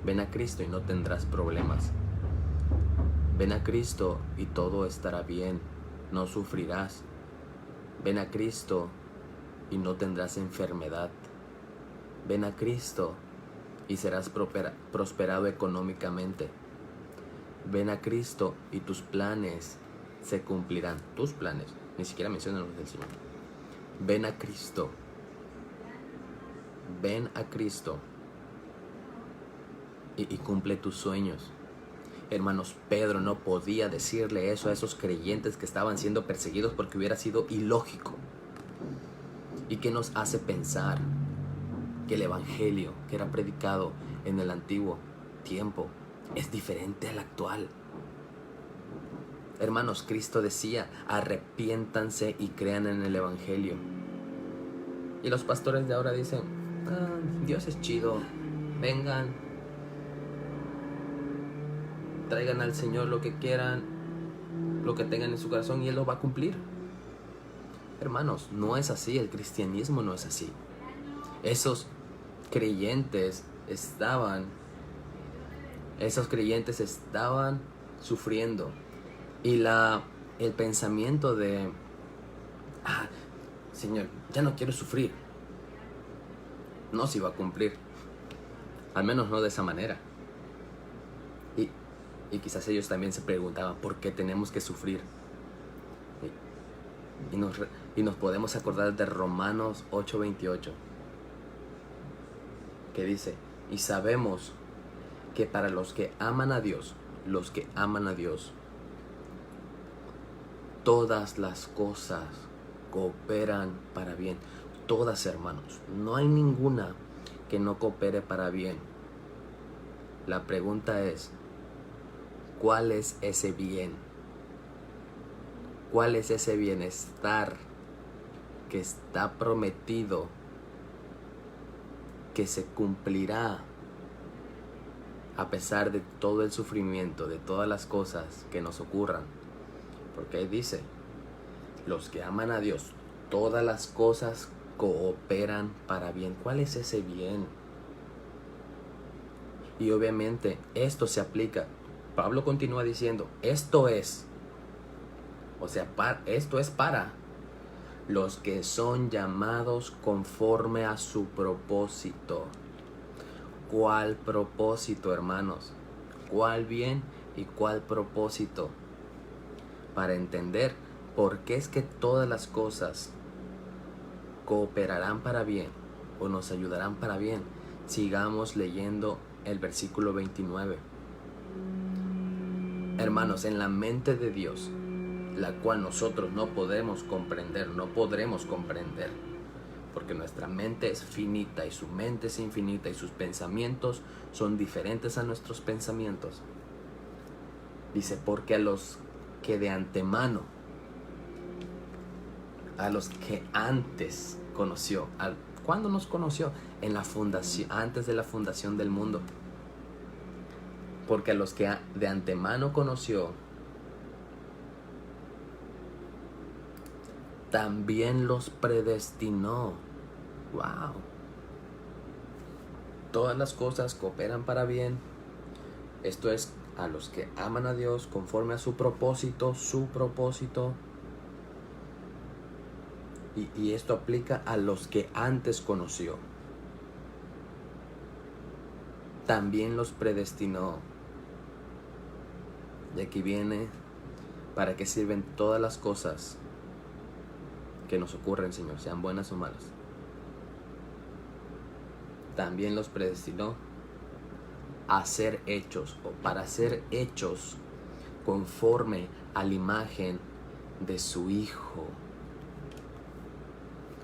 Speaker 1: Ven a Cristo y no tendrás problemas. Ven a Cristo y todo estará bien, no sufrirás. Ven a Cristo y no tendrás enfermedad. Ven a Cristo y serás prosperado económicamente. Ven a Cristo y tus planes se cumplirán. Tus planes, ni siquiera mencionan los del Señor. Ven a Cristo. Ven a Cristo y cumple tus sueños. Hermanos, Pedro no podía decirle eso a esos creyentes que estaban siendo perseguidos, porque hubiera sido ilógico. ¿Y qué nos hace pensar? Que el evangelio que era predicado en el antiguo tiempo es diferente al actual. Hermanos, Cristo decía: arrepiéntanse y crean en el evangelio. Y los pastores de ahora dicen: Dios es chido, vengan, traigan al Señor lo que quieran, lo que tengan en su corazón, y Él lo va a cumplir. Hermanos, no es así. El cristianismo no es así. Esos creyentes estaban sufriendo, y el pensamiento de: Señor, ya no quiero sufrir, no se iba a cumplir, al menos no de esa manera. Y quizás ellos también se preguntaban: ¿por qué tenemos que sufrir? Y nos podemos acordar de Romanos 8:28, que dice: y sabemos que para los que aman a Dios, todas las cosas cooperan para bien. Todas, hermanos, no hay ninguna que no coopere para bien. La pregunta es: ¿Cuál es ese bien? ¿Cuál es ese bienestar que está prometido, que se cumplirá a pesar de todo el sufrimiento, de todas las cosas que nos ocurran? Porque ahí dice, los que aman a Dios, todas las cosas cooperan para bien. ¿Cuál es ese bien? Y obviamente esto se aplica. Pablo continúa diciendo, esto es, o sea, esto es para los que son llamados conforme a su propósito. ¿Cuál propósito, hermanos? ¿Cuál bien y cuál propósito? Para entender por qué es que todas las cosas cooperarán para bien o nos ayudarán para bien, sigamos leyendo el versículo 29. Hermanos, en la mente de Dios, la cual nosotros no podremos comprender, porque nuestra mente es finita y su mente es infinita y sus pensamientos son diferentes a nuestros pensamientos. Dice, porque a los que de antemano, a los que antes conoció, ¿cuándo nos conoció? En la fundación, antes de la fundación del mundo. Porque a los que de antemano conoció, también los predestinó. Wow. Todas las cosas cooperan para bien. Esto es a los que aman a Dios conforme a su propósito. Y esto aplica a los que antes conoció. También los predestinó. Y aquí viene para qué sirven todas las cosas que nos ocurren, Señor, sean buenas o malas. También los predestinó a ser hechos, o para ser hechos conforme a la imagen de su Hijo.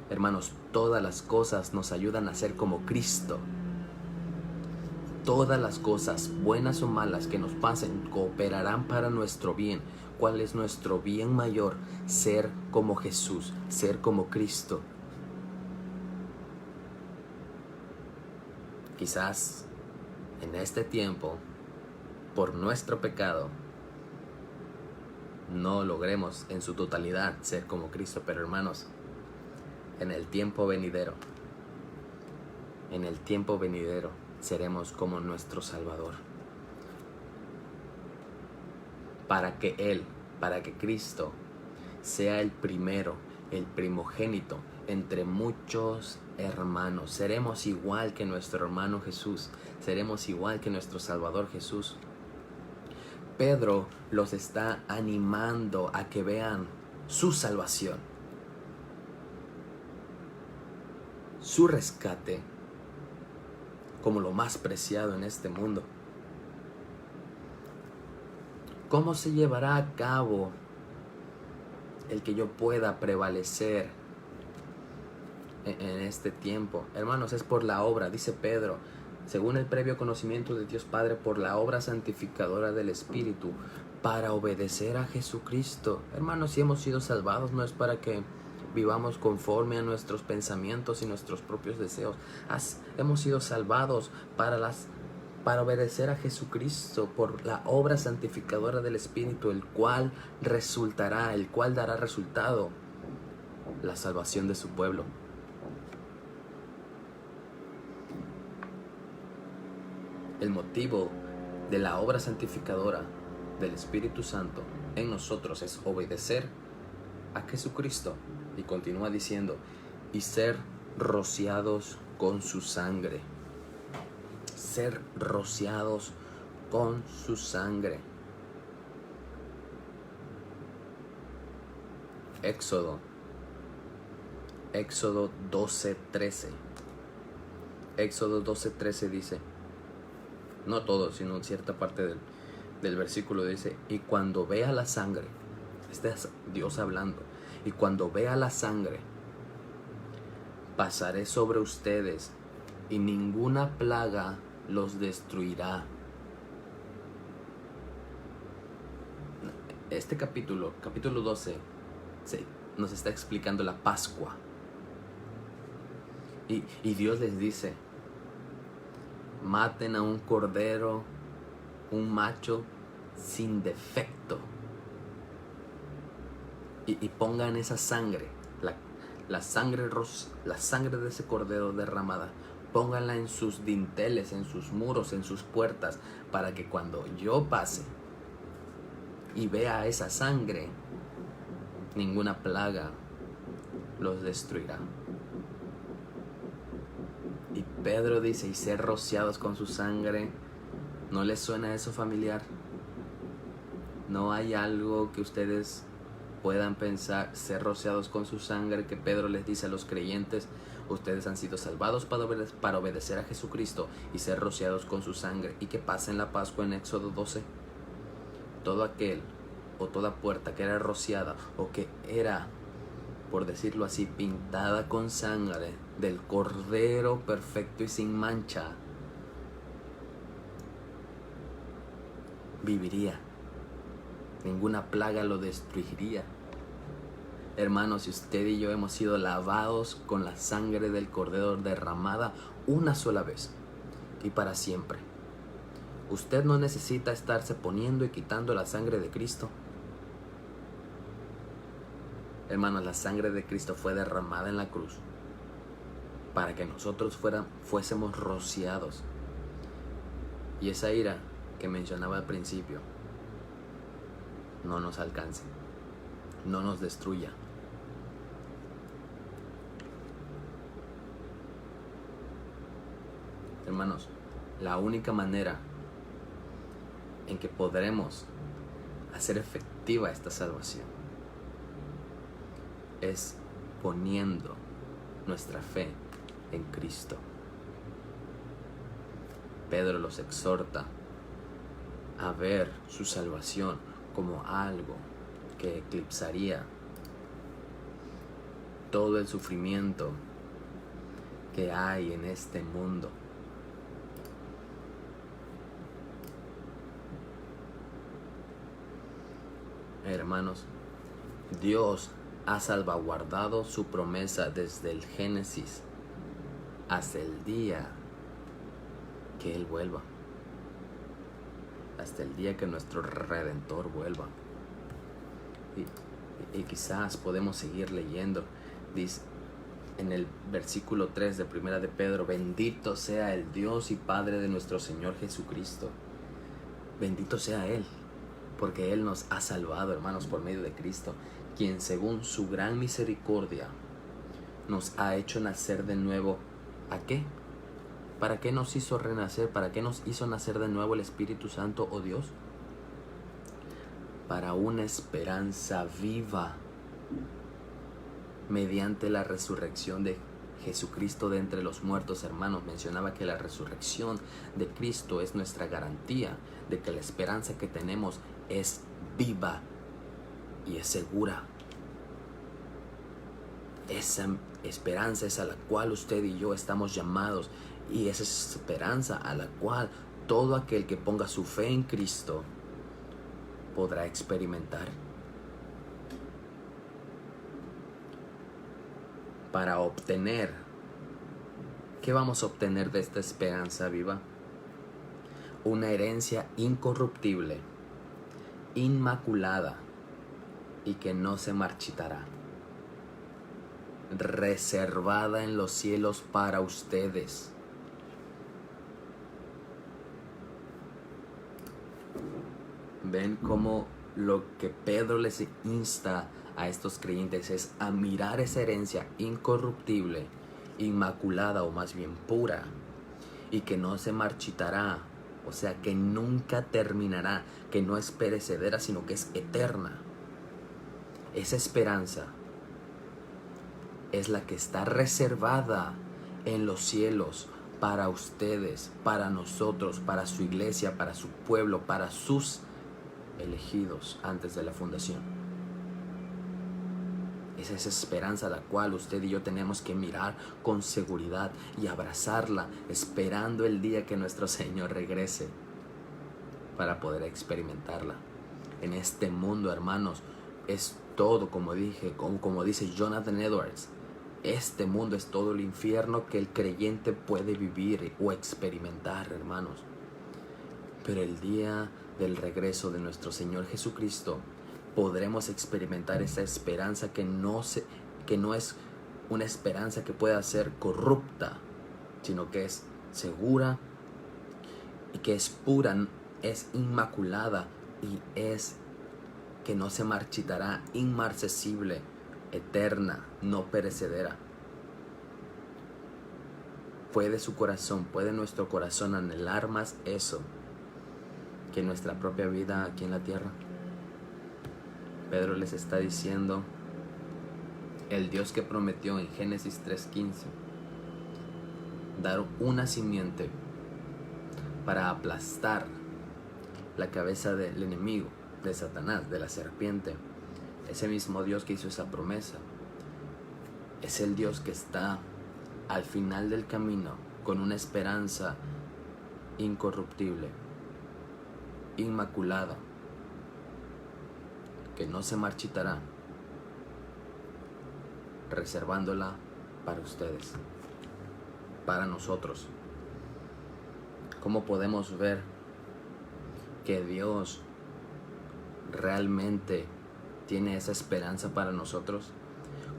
Speaker 1: Hermanos, todas las cosas nos ayudan a ser como Cristo. Todas las cosas, buenas o malas, que nos pasen, cooperarán para nuestro bien. ¿Cuál es nuestro bien mayor? Ser como Jesús, ser como Cristo. Quizás en este tiempo, por nuestro pecado, no logremos en su totalidad ser como Cristo, pero hermanos, en el tiempo venidero, seremos como nuestro Salvador. Para que Cristo sea el primero, el primogénito entre muchos hermanos. Seremos igual que nuestro hermano Jesús, seremos igual que nuestro Salvador Jesús. Pedro los está animando a que vean su salvación, su rescate, como lo más preciado en este mundo. ¿Cómo se llevará a cabo el que yo pueda prevalecer en este tiempo? Hermanos, es por la obra, dice Pedro, según el previo conocimiento de Dios Padre, por la obra santificadora del Espíritu, para obedecer a Jesucristo. Hermanos, si hemos sido salvados, no es para que vivamos conforme a nuestros pensamientos y nuestros propios deseos. Hemos sido salvados para obedecer a Jesucristo, por la obra santificadora del Espíritu, el cual dará resultado la salvación de su pueblo. El motivo de la obra santificadora del Espíritu Santo en nosotros es obedecer a Jesucristo. Y continúa diciendo, y ser rociados con su sangre. Ser rociados con su sangre. Éxodo 12:13. Éxodo 12:13 dice, no todo, sino cierta parte del versículo dice, y cuando vea la sangre, este es Dios hablando, y cuando vea la sangre, pasaré sobre ustedes y ninguna plaga los destruirá. este capítulo 12, nos está explicando la Pascua. Y Dios les dice: maten a un cordero, un macho sin defecto, y pongan esa sangre, la sangre de ese cordero derramada, pónganla en sus dinteles, en sus muros, en sus puertas, para que cuando yo pase y vea esa sangre, ninguna plaga los destruirá. Y Pedro dice: y ser rociados con su sangre. ¿No les suena eso familiar? ¿No hay algo que ustedes puedan pensar, ser rociados con su sangre, que Pedro les dice a los creyentes: ustedes han sido salvados para obedecer a Jesucristo y ser rociados con su sangre? ¿Y qué pasa en la Pascua en Éxodo 12? Todo aquel o toda puerta que era rociada o que era, por decirlo así, pintada con sangre del Cordero perfecto y sin mancha, viviría. Ninguna plaga lo destruiría. Hermanos, si usted y yo hemos sido lavados con la sangre del Cordero derramada una sola vez y para siempre, usted no necesita estarse poniendo y quitando la sangre de Cristo. Hermanos, la sangre de Cristo fue derramada en la cruz para que nosotros fuésemos rociados. Y esa ira que mencionaba al principio no nos alcance, no nos destruya. Hermanos, la única manera en que podremos hacer efectiva esta salvación es poniendo nuestra fe en Cristo. Pedro los exhorta a ver su salvación como algo que eclipsaría todo el sufrimiento que hay en este mundo. Hermanos, Dios ha salvaguardado su promesa desde el Génesis hasta el día que Él vuelva, hasta el día que nuestro Redentor vuelva. Y quizás podemos seguir leyendo. Dice en el versículo 3 de Primera de Pedro: bendito sea el Dios y Padre de nuestro Señor Jesucristo. Bendito sea Él, porque Él nos ha salvado, hermanos, por medio de Cristo, quien según su gran misericordia nos ha hecho nacer de nuevo. ¿A qué? ¿Para qué nos hizo renacer? ¿Para qué nos hizo nacer de nuevo el Espíritu Santo, oh Dios? Para una esperanza viva, mediante la resurrección de Jesucristo de entre los muertos. Hermanos, mencionaba que la resurrección de Cristo es nuestra garantía de que la esperanza que tenemos es viva y es segura. Esa esperanza es a la cual usted y yo estamos llamados, y esa esperanza a la cual todo aquel que ponga su fe en Cristo podrá experimentar. Para obtener, ¿qué vamos a obtener de esta esperanza viva? Una herencia incorruptible, inmaculada y que no se marchitará, reservada en los cielos para ustedes. Ven cómo lo que Pedro les insta a estos creyentes es a mirar esa herencia incorruptible, inmaculada, o más bien pura, y que no se marchitará, o sea, que nunca terminará, que no es perecedera, sino que es eterna. Esa esperanza es la que está reservada en los cielos para ustedes, para nosotros, para su iglesia, para su pueblo, para sus elegidos antes de la fundación. Es esa esperanza a la cual usted y yo tenemos que mirar con seguridad y abrazarla, esperando el día que nuestro Señor regrese para poder experimentarla. en este mundo, hermanos. Es todo, como dice Jonathan Edwards, este mundo es todo el infierno que el creyente puede vivir o experimentar, hermanos. Pero el día del regreso de nuestro Señor Jesucristo podremos experimentar esa esperanza que no es una esperanza que pueda ser corrupta, sino que es segura y que es pura, es inmaculada y es que no se marchitará, inmarcesible, eterna, no perecedera. ¿Puede su corazón, puede nuestro corazón anhelar más eso que nuestra propia vida aquí en la tierra? Pedro les está diciendo, el Dios que prometió en Génesis 3:15 dar una simiente para aplastar la cabeza del enemigo, de Satanás, de la serpiente, ese mismo Dios que hizo esa promesa, es el Dios que está al final del camino con una esperanza incorruptible, inmaculada, que no se marchitará, reservándola para ustedes, para nosotros. ¿Cómo podemos ver que Dios realmente tiene esa esperanza para nosotros?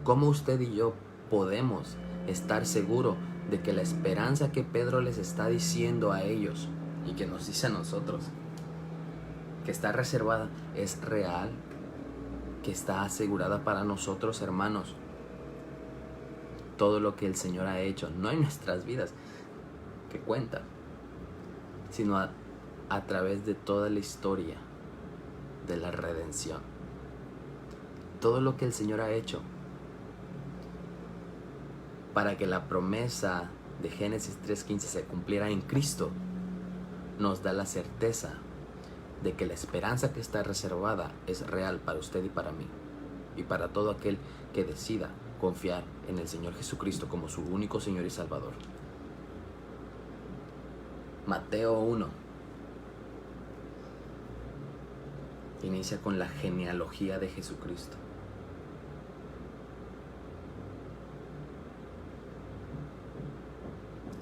Speaker 1: ¿Cómo usted y yo podemos estar seguros de que la esperanza que Pedro les está diciendo a ellos y que nos dice a nosotros, que está reservada, es real, que está asegurada para nosotros, hermanos? Todo lo que el Señor ha hecho, no en nuestras vidas, que cuenta, sino a través de toda la historia de la redención. Todo lo que el Señor ha hecho para que la promesa de Génesis 3:15 se cumpliera en Cristo, nos da la certeza de que la esperanza que está reservada es real para usted y para mí, y para todo aquel que decida confiar en el Señor Jesucristo como su único Señor y Salvador. Mateo 1 inicia con la genealogía de Jesucristo.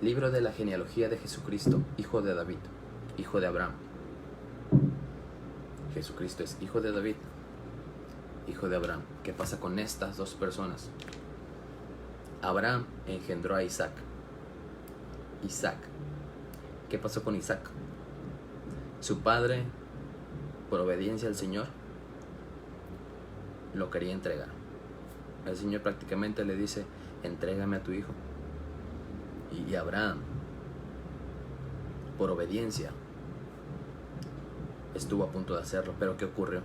Speaker 1: Libro de la genealogía de Jesucristo, hijo de David, hijo de Abraham. Jesucristo es hijo de David, hijo de Abraham. ¿Qué pasa con estas dos personas? Abraham engendró a Isaac. ¿Qué pasó con Isaac? Su padre, por obediencia al Señor, lo quería entregar. El Señor prácticamente le dice, entrégame a tu hijo. Y Abraham, por obediencia, estuvo a punto de hacerlo. Pero ¿qué ocurrió?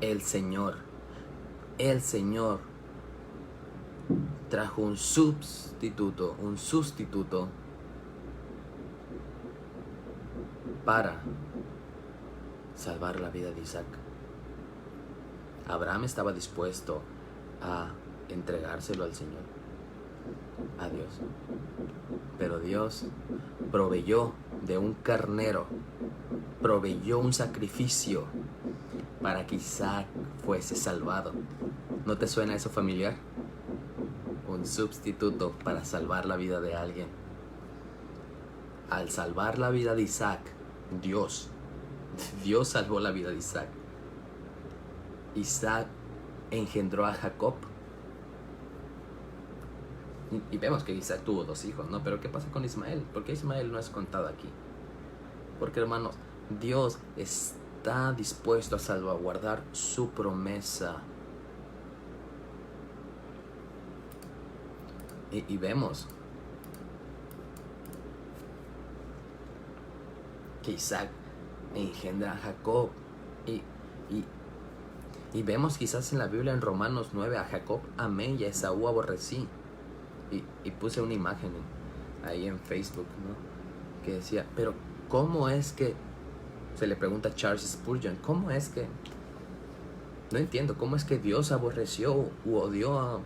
Speaker 1: El Señor trajo un sustituto para salvar la vida de Isaac. Abraham estaba dispuesto a entregárselo al Señor, a Dios, pero Dios proveyó de un carnero, proveyó un sacrificio para que Isaac fuese salvado. ¿No te suena eso familiar? Un sustituto para salvar la vida de alguien. Al salvar la vida de Isaac, Dios salvó la vida de Isaac. Isaac engendró a Jacob. Y vemos que Isaac tuvo 2 hijos, ¿no? Pero ¿qué pasa con Ismael? ¿Por qué Ismael no es contado aquí? Porque, hermanos, Dios está dispuesto a salvaguardar su promesa. Y vemos que Isaac engendra a Jacob. Y vemos quizás en la Biblia, en Romanos 9, a Jacob amé y a Esaú aborrecí. Y puse una imagen ahí en Facebook, ¿no? Que decía, pero ¿cómo es que? Se le pregunta a Charles Spurgeon, ¿cómo es que? No entiendo, ¿cómo es que Dios aborreció u odió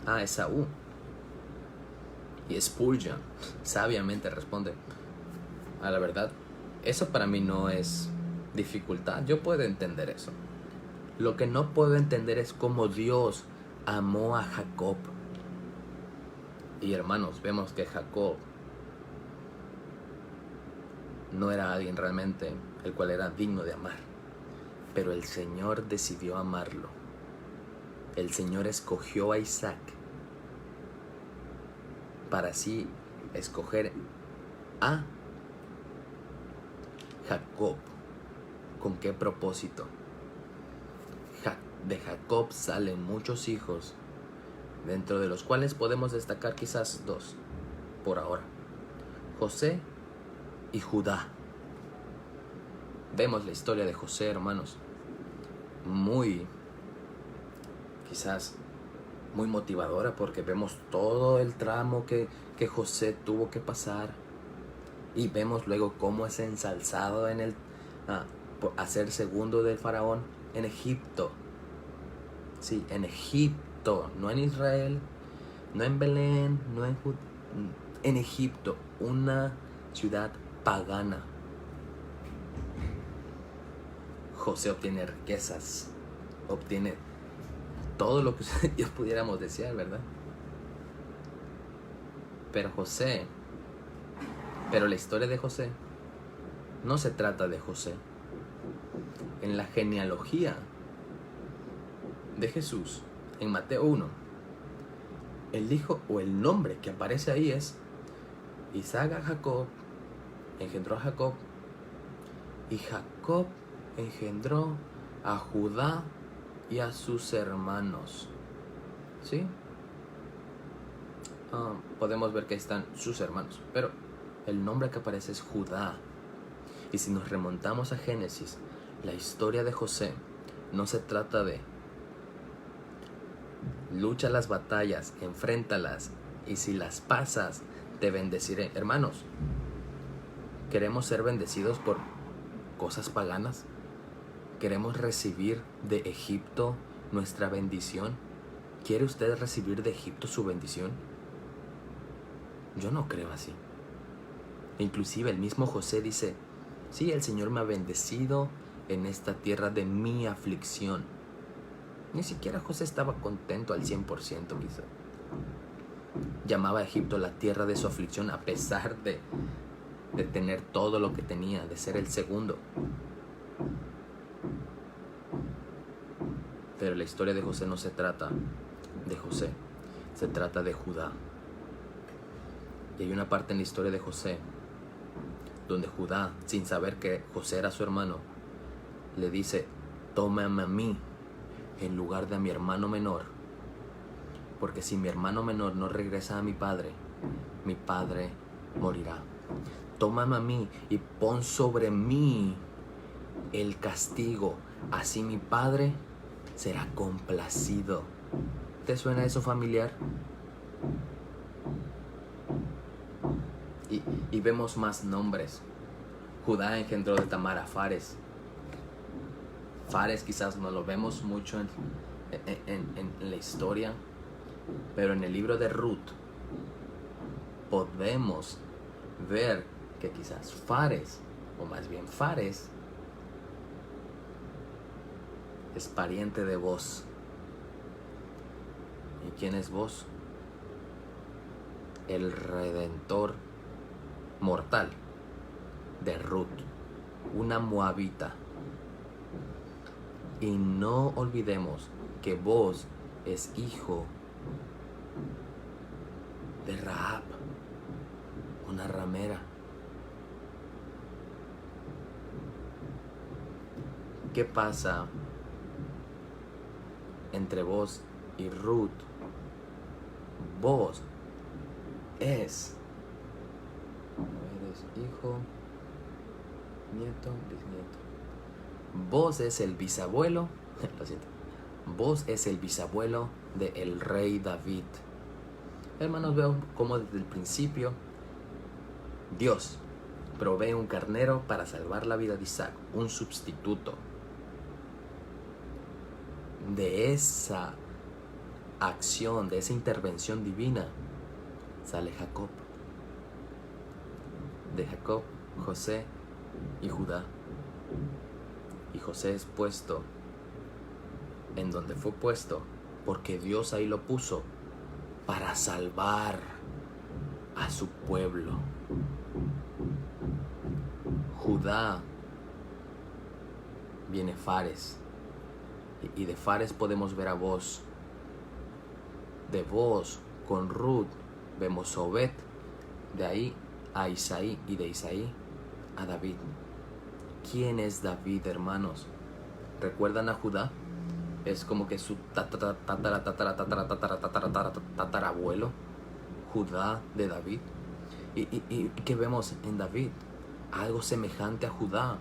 Speaker 1: a Esaú? Y Spurgeon sabiamente responde, a la verdad, eso para mí no es dificultad, yo puedo entender eso. Lo que no puedo entender es cómo Dios amó a Jacob. Y hermanos, vemos que Jacob no era alguien realmente el cual era digno de amar, pero el Señor decidió amarlo. El Señor escogió a Isaac para así escoger a Jacob. ¿Con qué propósito? De Jacob salen muchos hijos, dentro de los cuales podemos destacar quizás 2 por ahora: José y Judá. Vemos la historia de José, hermanos, quizás muy motivadora, porque vemos todo el tramo que José tuvo que pasar, y vemos luego cómo es ensalzado a ser segundo del faraón en Egipto. Sí, en Egipto, no en Israel, no en Belén, no en Egipto, una ciudad pagana. José obtiene riquezas, obtiene todo lo que Dios pudiéramos desear, ¿verdad? Pero la historia de José no se trata de José. En la genealogía de Jesús, en Mateo 1, el hijo o el nombre que aparece ahí es Isaac a Jacob, engendró a Jacob, y Jacob engendró a Judá y a sus hermanos. ¿Sí? Podemos ver que ahí están sus hermanos, pero el nombre que aparece es Judá. Y si nos remontamos a Génesis, la historia de José no se trata de lucha las batallas, enfréntalas, y si las pasas, te bendeciré. Hermanos, ¿queremos ser bendecidos por cosas paganas? ¿Queremos recibir de Egipto nuestra bendición? ¿Quiere usted recibir de Egipto su bendición? Yo no creo así. Inclusive el mismo José dice: sí, el Señor me ha bendecido en esta tierra de mi aflicción. Ni siquiera José estaba contento al 100%, quizá. Llamaba a Egipto la tierra de su aflicción, a pesar de tener todo lo que tenía, de ser el segundo. Pero la historia de José no se trata de José, se trata de Judá. Y hay una parte en la historia de José donde Judá, sin saber que José era su hermano, le dice: tómame a mí en lugar de a mi hermano menor, porque si mi hermano menor no regresa a mi padre morirá. Tómame a mí y pon sobre mí el castigo, así mi padre será complacido. ¿Te suena eso familiar? Y vemos más nombres. Judá engendró de Tamar a Fares. Fares quizás no lo vemos mucho en la historia, pero en el libro de Ruth podemos ver que quizás Fares, o más bien Fares, es pariente de Boz. ¿Y quién es Boz? El redentor mortal de Ruth, una moabita. Y no olvidemos que Boz es hijo de Rahab, una ramera. ¿Qué pasa entre Boz y Ruth? Boz es hijo, nieto, bisnieto. Boz es el bisabuelo, lo siento, Boz es el bisabuelo del rey David. Hermanos, veo cómo desde el principio Dios provee un carnero para salvar la vida de Isaac, un sustituto. De esa acción, de esa intervención divina, sale Jacob. De Jacob, José y Judá. Y José es puesto en donde fue puesto porque Dios ahí lo puso para salvar a su pueblo. Judá viene Fares, y de Fares podemos ver a Boz. De Boz con Ruth vemos a Obed, de ahí a Isaí, y de Isaí a David. ¿Quién es David, hermanos? ¿Recuerdan a Judá? Es como que su tatarabuelo, Judá de David. ¿Y qué vemos en David? Algo semejante a Judá.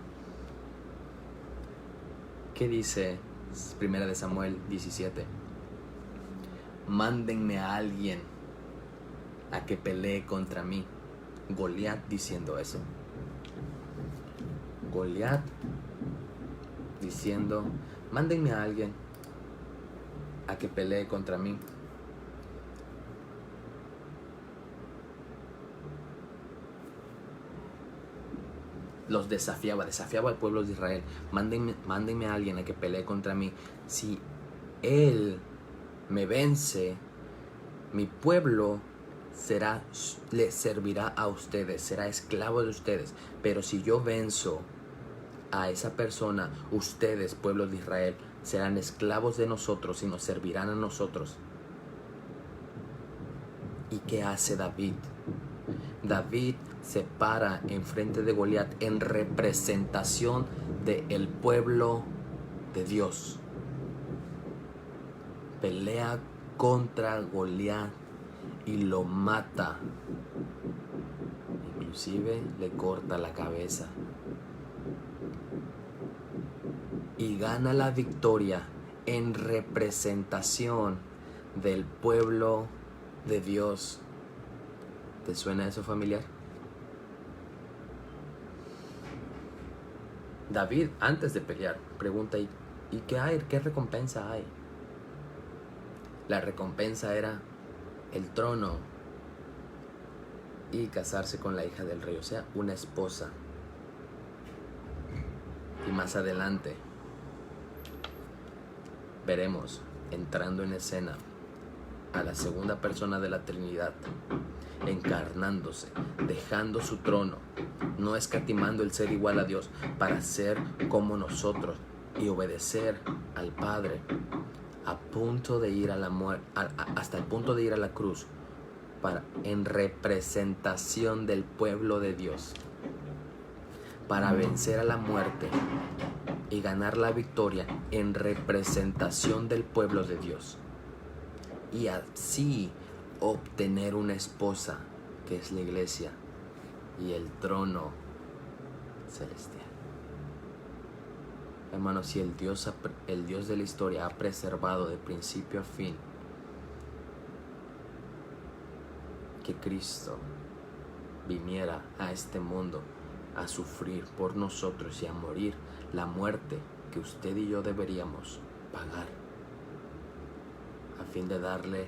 Speaker 1: ¿Qué dice 1 Samuel 17? Mándenme a alguien a que pelee contra mí. Goliat diciendo eso. Goliat diciendo, mándenme a alguien a que pelee contra mí. Los desafiaba al pueblo de Israel. Mándenme a alguien a que pelee contra mí. Si él me vence, mi pueblo le servirá a ustedes, será esclavo de ustedes. Pero si yo venzo a esa persona, ustedes, pueblo de Israel, serán esclavos de nosotros y nos servirán a nosotros. ¿Y qué hace David? David se para enfrente de Goliat en representación del pueblo de Dios. Pelea contra Goliat y lo mata. Inclusive le corta la cabeza. Y gana la victoria en representación del pueblo de Dios. ¿Te suena eso familiar? David, antes de pelear, pregunta, ¿y qué hay? ¿Qué recompensa hay? La recompensa era el trono y casarse con la hija del rey, o sea, una esposa. Y más adelante veremos entrando en escena a la segunda persona de la Trinidad, encarnándose, dejando su trono, no escatimando el ser igual a Dios, para ser como nosotros y obedecer al Padre, a punto de ir a la muerte, hasta el punto de ir a la cruz, en representación del pueblo de Dios, para vencer a la muerte y ganar la victoria en representación del pueblo de Dios, y así obtener una esposa, que es la iglesia, y el trono celestial. Hermanos, si el Dios de la historia ha preservado de principio a fin que Cristo viniera a este mundo a sufrir por nosotros y a morir la muerte que usted y yo deberíamos pagar, a fin de darle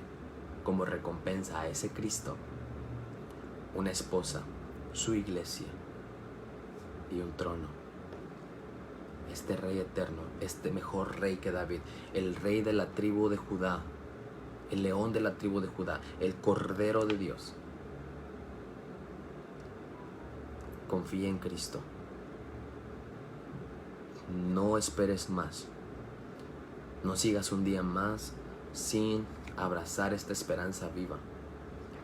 Speaker 1: como recompensa a ese Cristo una esposa, su iglesia y un trono. Este rey eterno, este mejor rey que David, el rey de la tribu de Judá, el león de la tribu de Judá, el cordero de Dios. Confía en Cristo. No esperes más. No sigas un día más sin abrazar esta esperanza viva.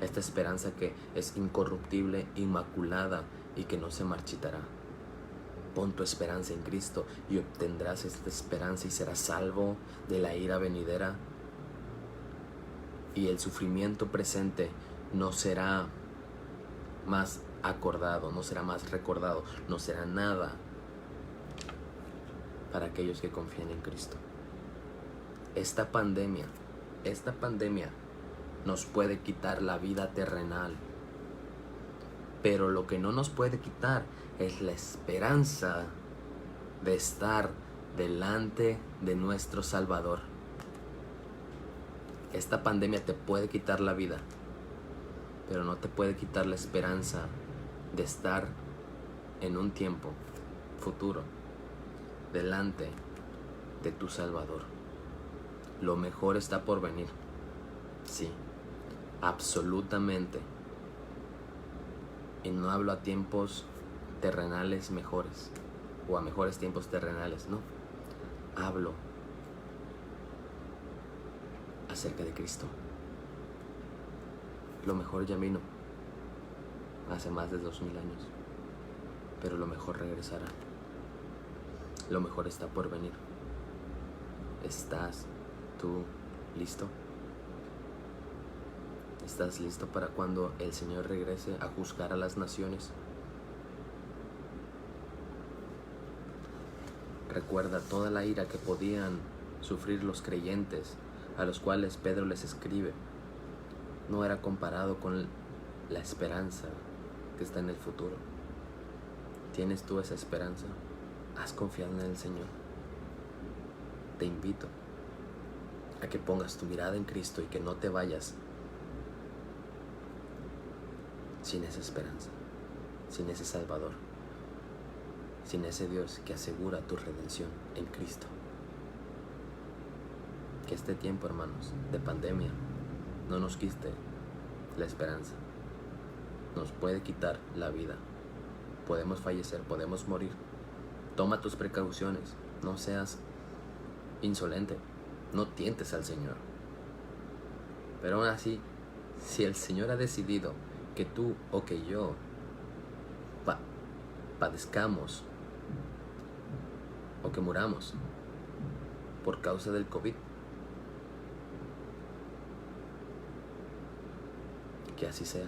Speaker 1: Esta esperanza que es incorruptible, inmaculada y que no se marchitará. Pon tu esperanza en Cristo y obtendrás esta esperanza y serás salvo de la ira venidera. Y el sufrimiento presente no será más acordado, no será más recordado, no será nada para aquellos que confían en Cristo. Esta pandemia nos puede quitar la vida terrenal, pero lo que no nos puede quitar es la esperanza de estar delante de nuestro Salvador. Esta pandemia te puede quitar la vida, pero no te puede quitar la esperanza de estar en un tiempo futuro delante de tu Salvador. Lo mejor está por venir. Sí, absolutamente. Y no hablo a tiempos terrenales mejores o a mejores tiempos terrenales, no. Hablo acerca de Cristo. Lo mejor ya vino hace más de 2000 años, pero lo mejor regresará. Lo mejor está por venir. ¿Estás tú listo? ¿Estás listo para cuando el Señor regrese a juzgar a las naciones? Recuerda toda la ira que podían sufrir los creyentes, a los cuales Pedro les escribe. No era comparado con la esperanza que está en el futuro. ¿Tienes tú esa esperanza? ¿Has confiado en el Señor? Te invito a que pongas tu mirada en Cristo y que no te vayas sin esa esperanza, sin ese Salvador, sin ese Dios que asegura tu redención en Cristo. Que este tiempo, hermanos, de pandemia no nos quite la esperanza. Nos puede quitar la vida. Podemos fallecer, podemos morir. Toma tus precauciones. No seas insolente. No tientes al Señor. Pero aún así, si el Señor ha decidido que tú o que yo padezcamos o que muramos por causa del COVID, que así sea.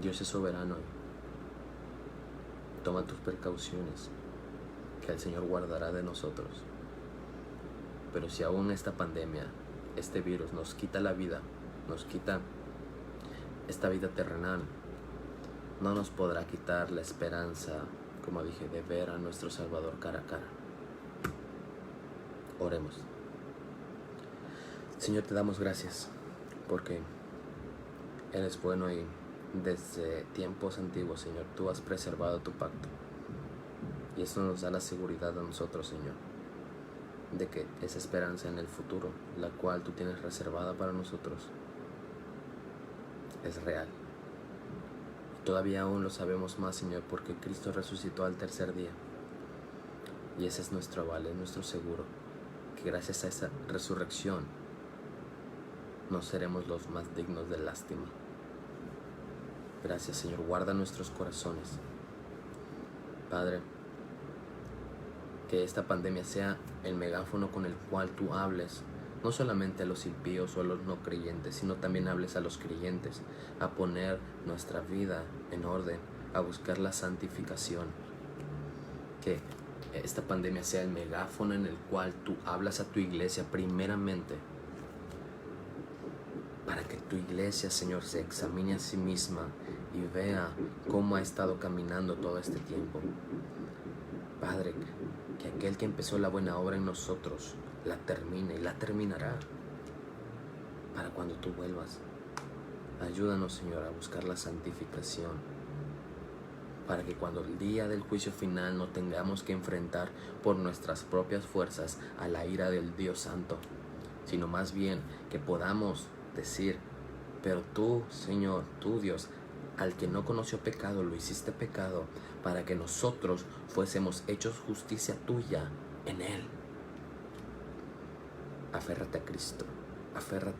Speaker 1: Dios es soberano. Toma tus precauciones, que el Señor guardará de nosotros. Pero si aún esta pandemia, este virus nos quita la vida, nos quita esta vida terrenal, no nos podrá quitar la esperanza, como dije, de ver a nuestro Salvador cara a cara. Oremos. Señor, te damos gracias porque eres bueno y desde tiempos antiguos, Señor, tú has preservado tu pacto. Y eso nos da la seguridad a nosotros, Señor, de que esa esperanza en el futuro, la cual tú tienes reservada para nosotros, es real. Todavía aún lo sabemos más, Señor, porque Cristo resucitó al tercer día. Y ese es nuestro aval, es nuestro seguro, que gracias a esa resurrección no seremos los más dignos de lástima. Gracias, Señor, guarda nuestros corazones. Padre, que esta pandemia sea el megáfono con el cual tú hables, no solamente a los impíos o a los no creyentes, sino también hables a los creyentes, a poner nuestra vida en orden, a buscar la santificación. Que esta pandemia sea el megáfono en el cual tú hablas a tu iglesia primeramente, para que tu iglesia, Señor, se examine a sí misma y vea cómo ha estado caminando todo este tiempo. Padre, que aquel que empezó la buena obra en nosotros la termine y la terminará para cuando tú vuelvas. Ayúdanos, Señor, a buscar la santificación, para que cuando el día del juicio final no tengamos que enfrentar por nuestras propias fuerzas a la ira del Dios Santo, sino más bien que podamos decir: pero tú, Señor, tú Dios, al que no conoció pecado, lo hiciste pecado, para que nosotros fuésemos hechos justicia tuya en Él. Aférrate a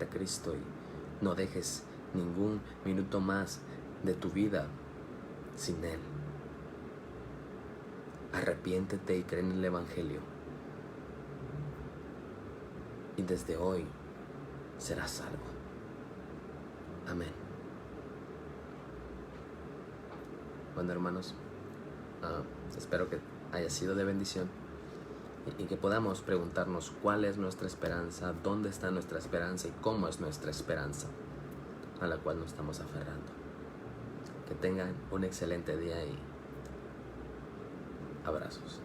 Speaker 1: Cristo y no dejes ningún minuto más de tu vida sin Él. Arrepiéntete y cree en el Evangelio. Y desde hoy serás salvo. Amén. Bueno, hermanos, espero que haya sido de bendición y que podamos preguntarnos cuál es nuestra esperanza, dónde está nuestra esperanza y cómo es nuestra esperanza a la cual nos estamos aferrando. Que tengan un excelente día y abrazos.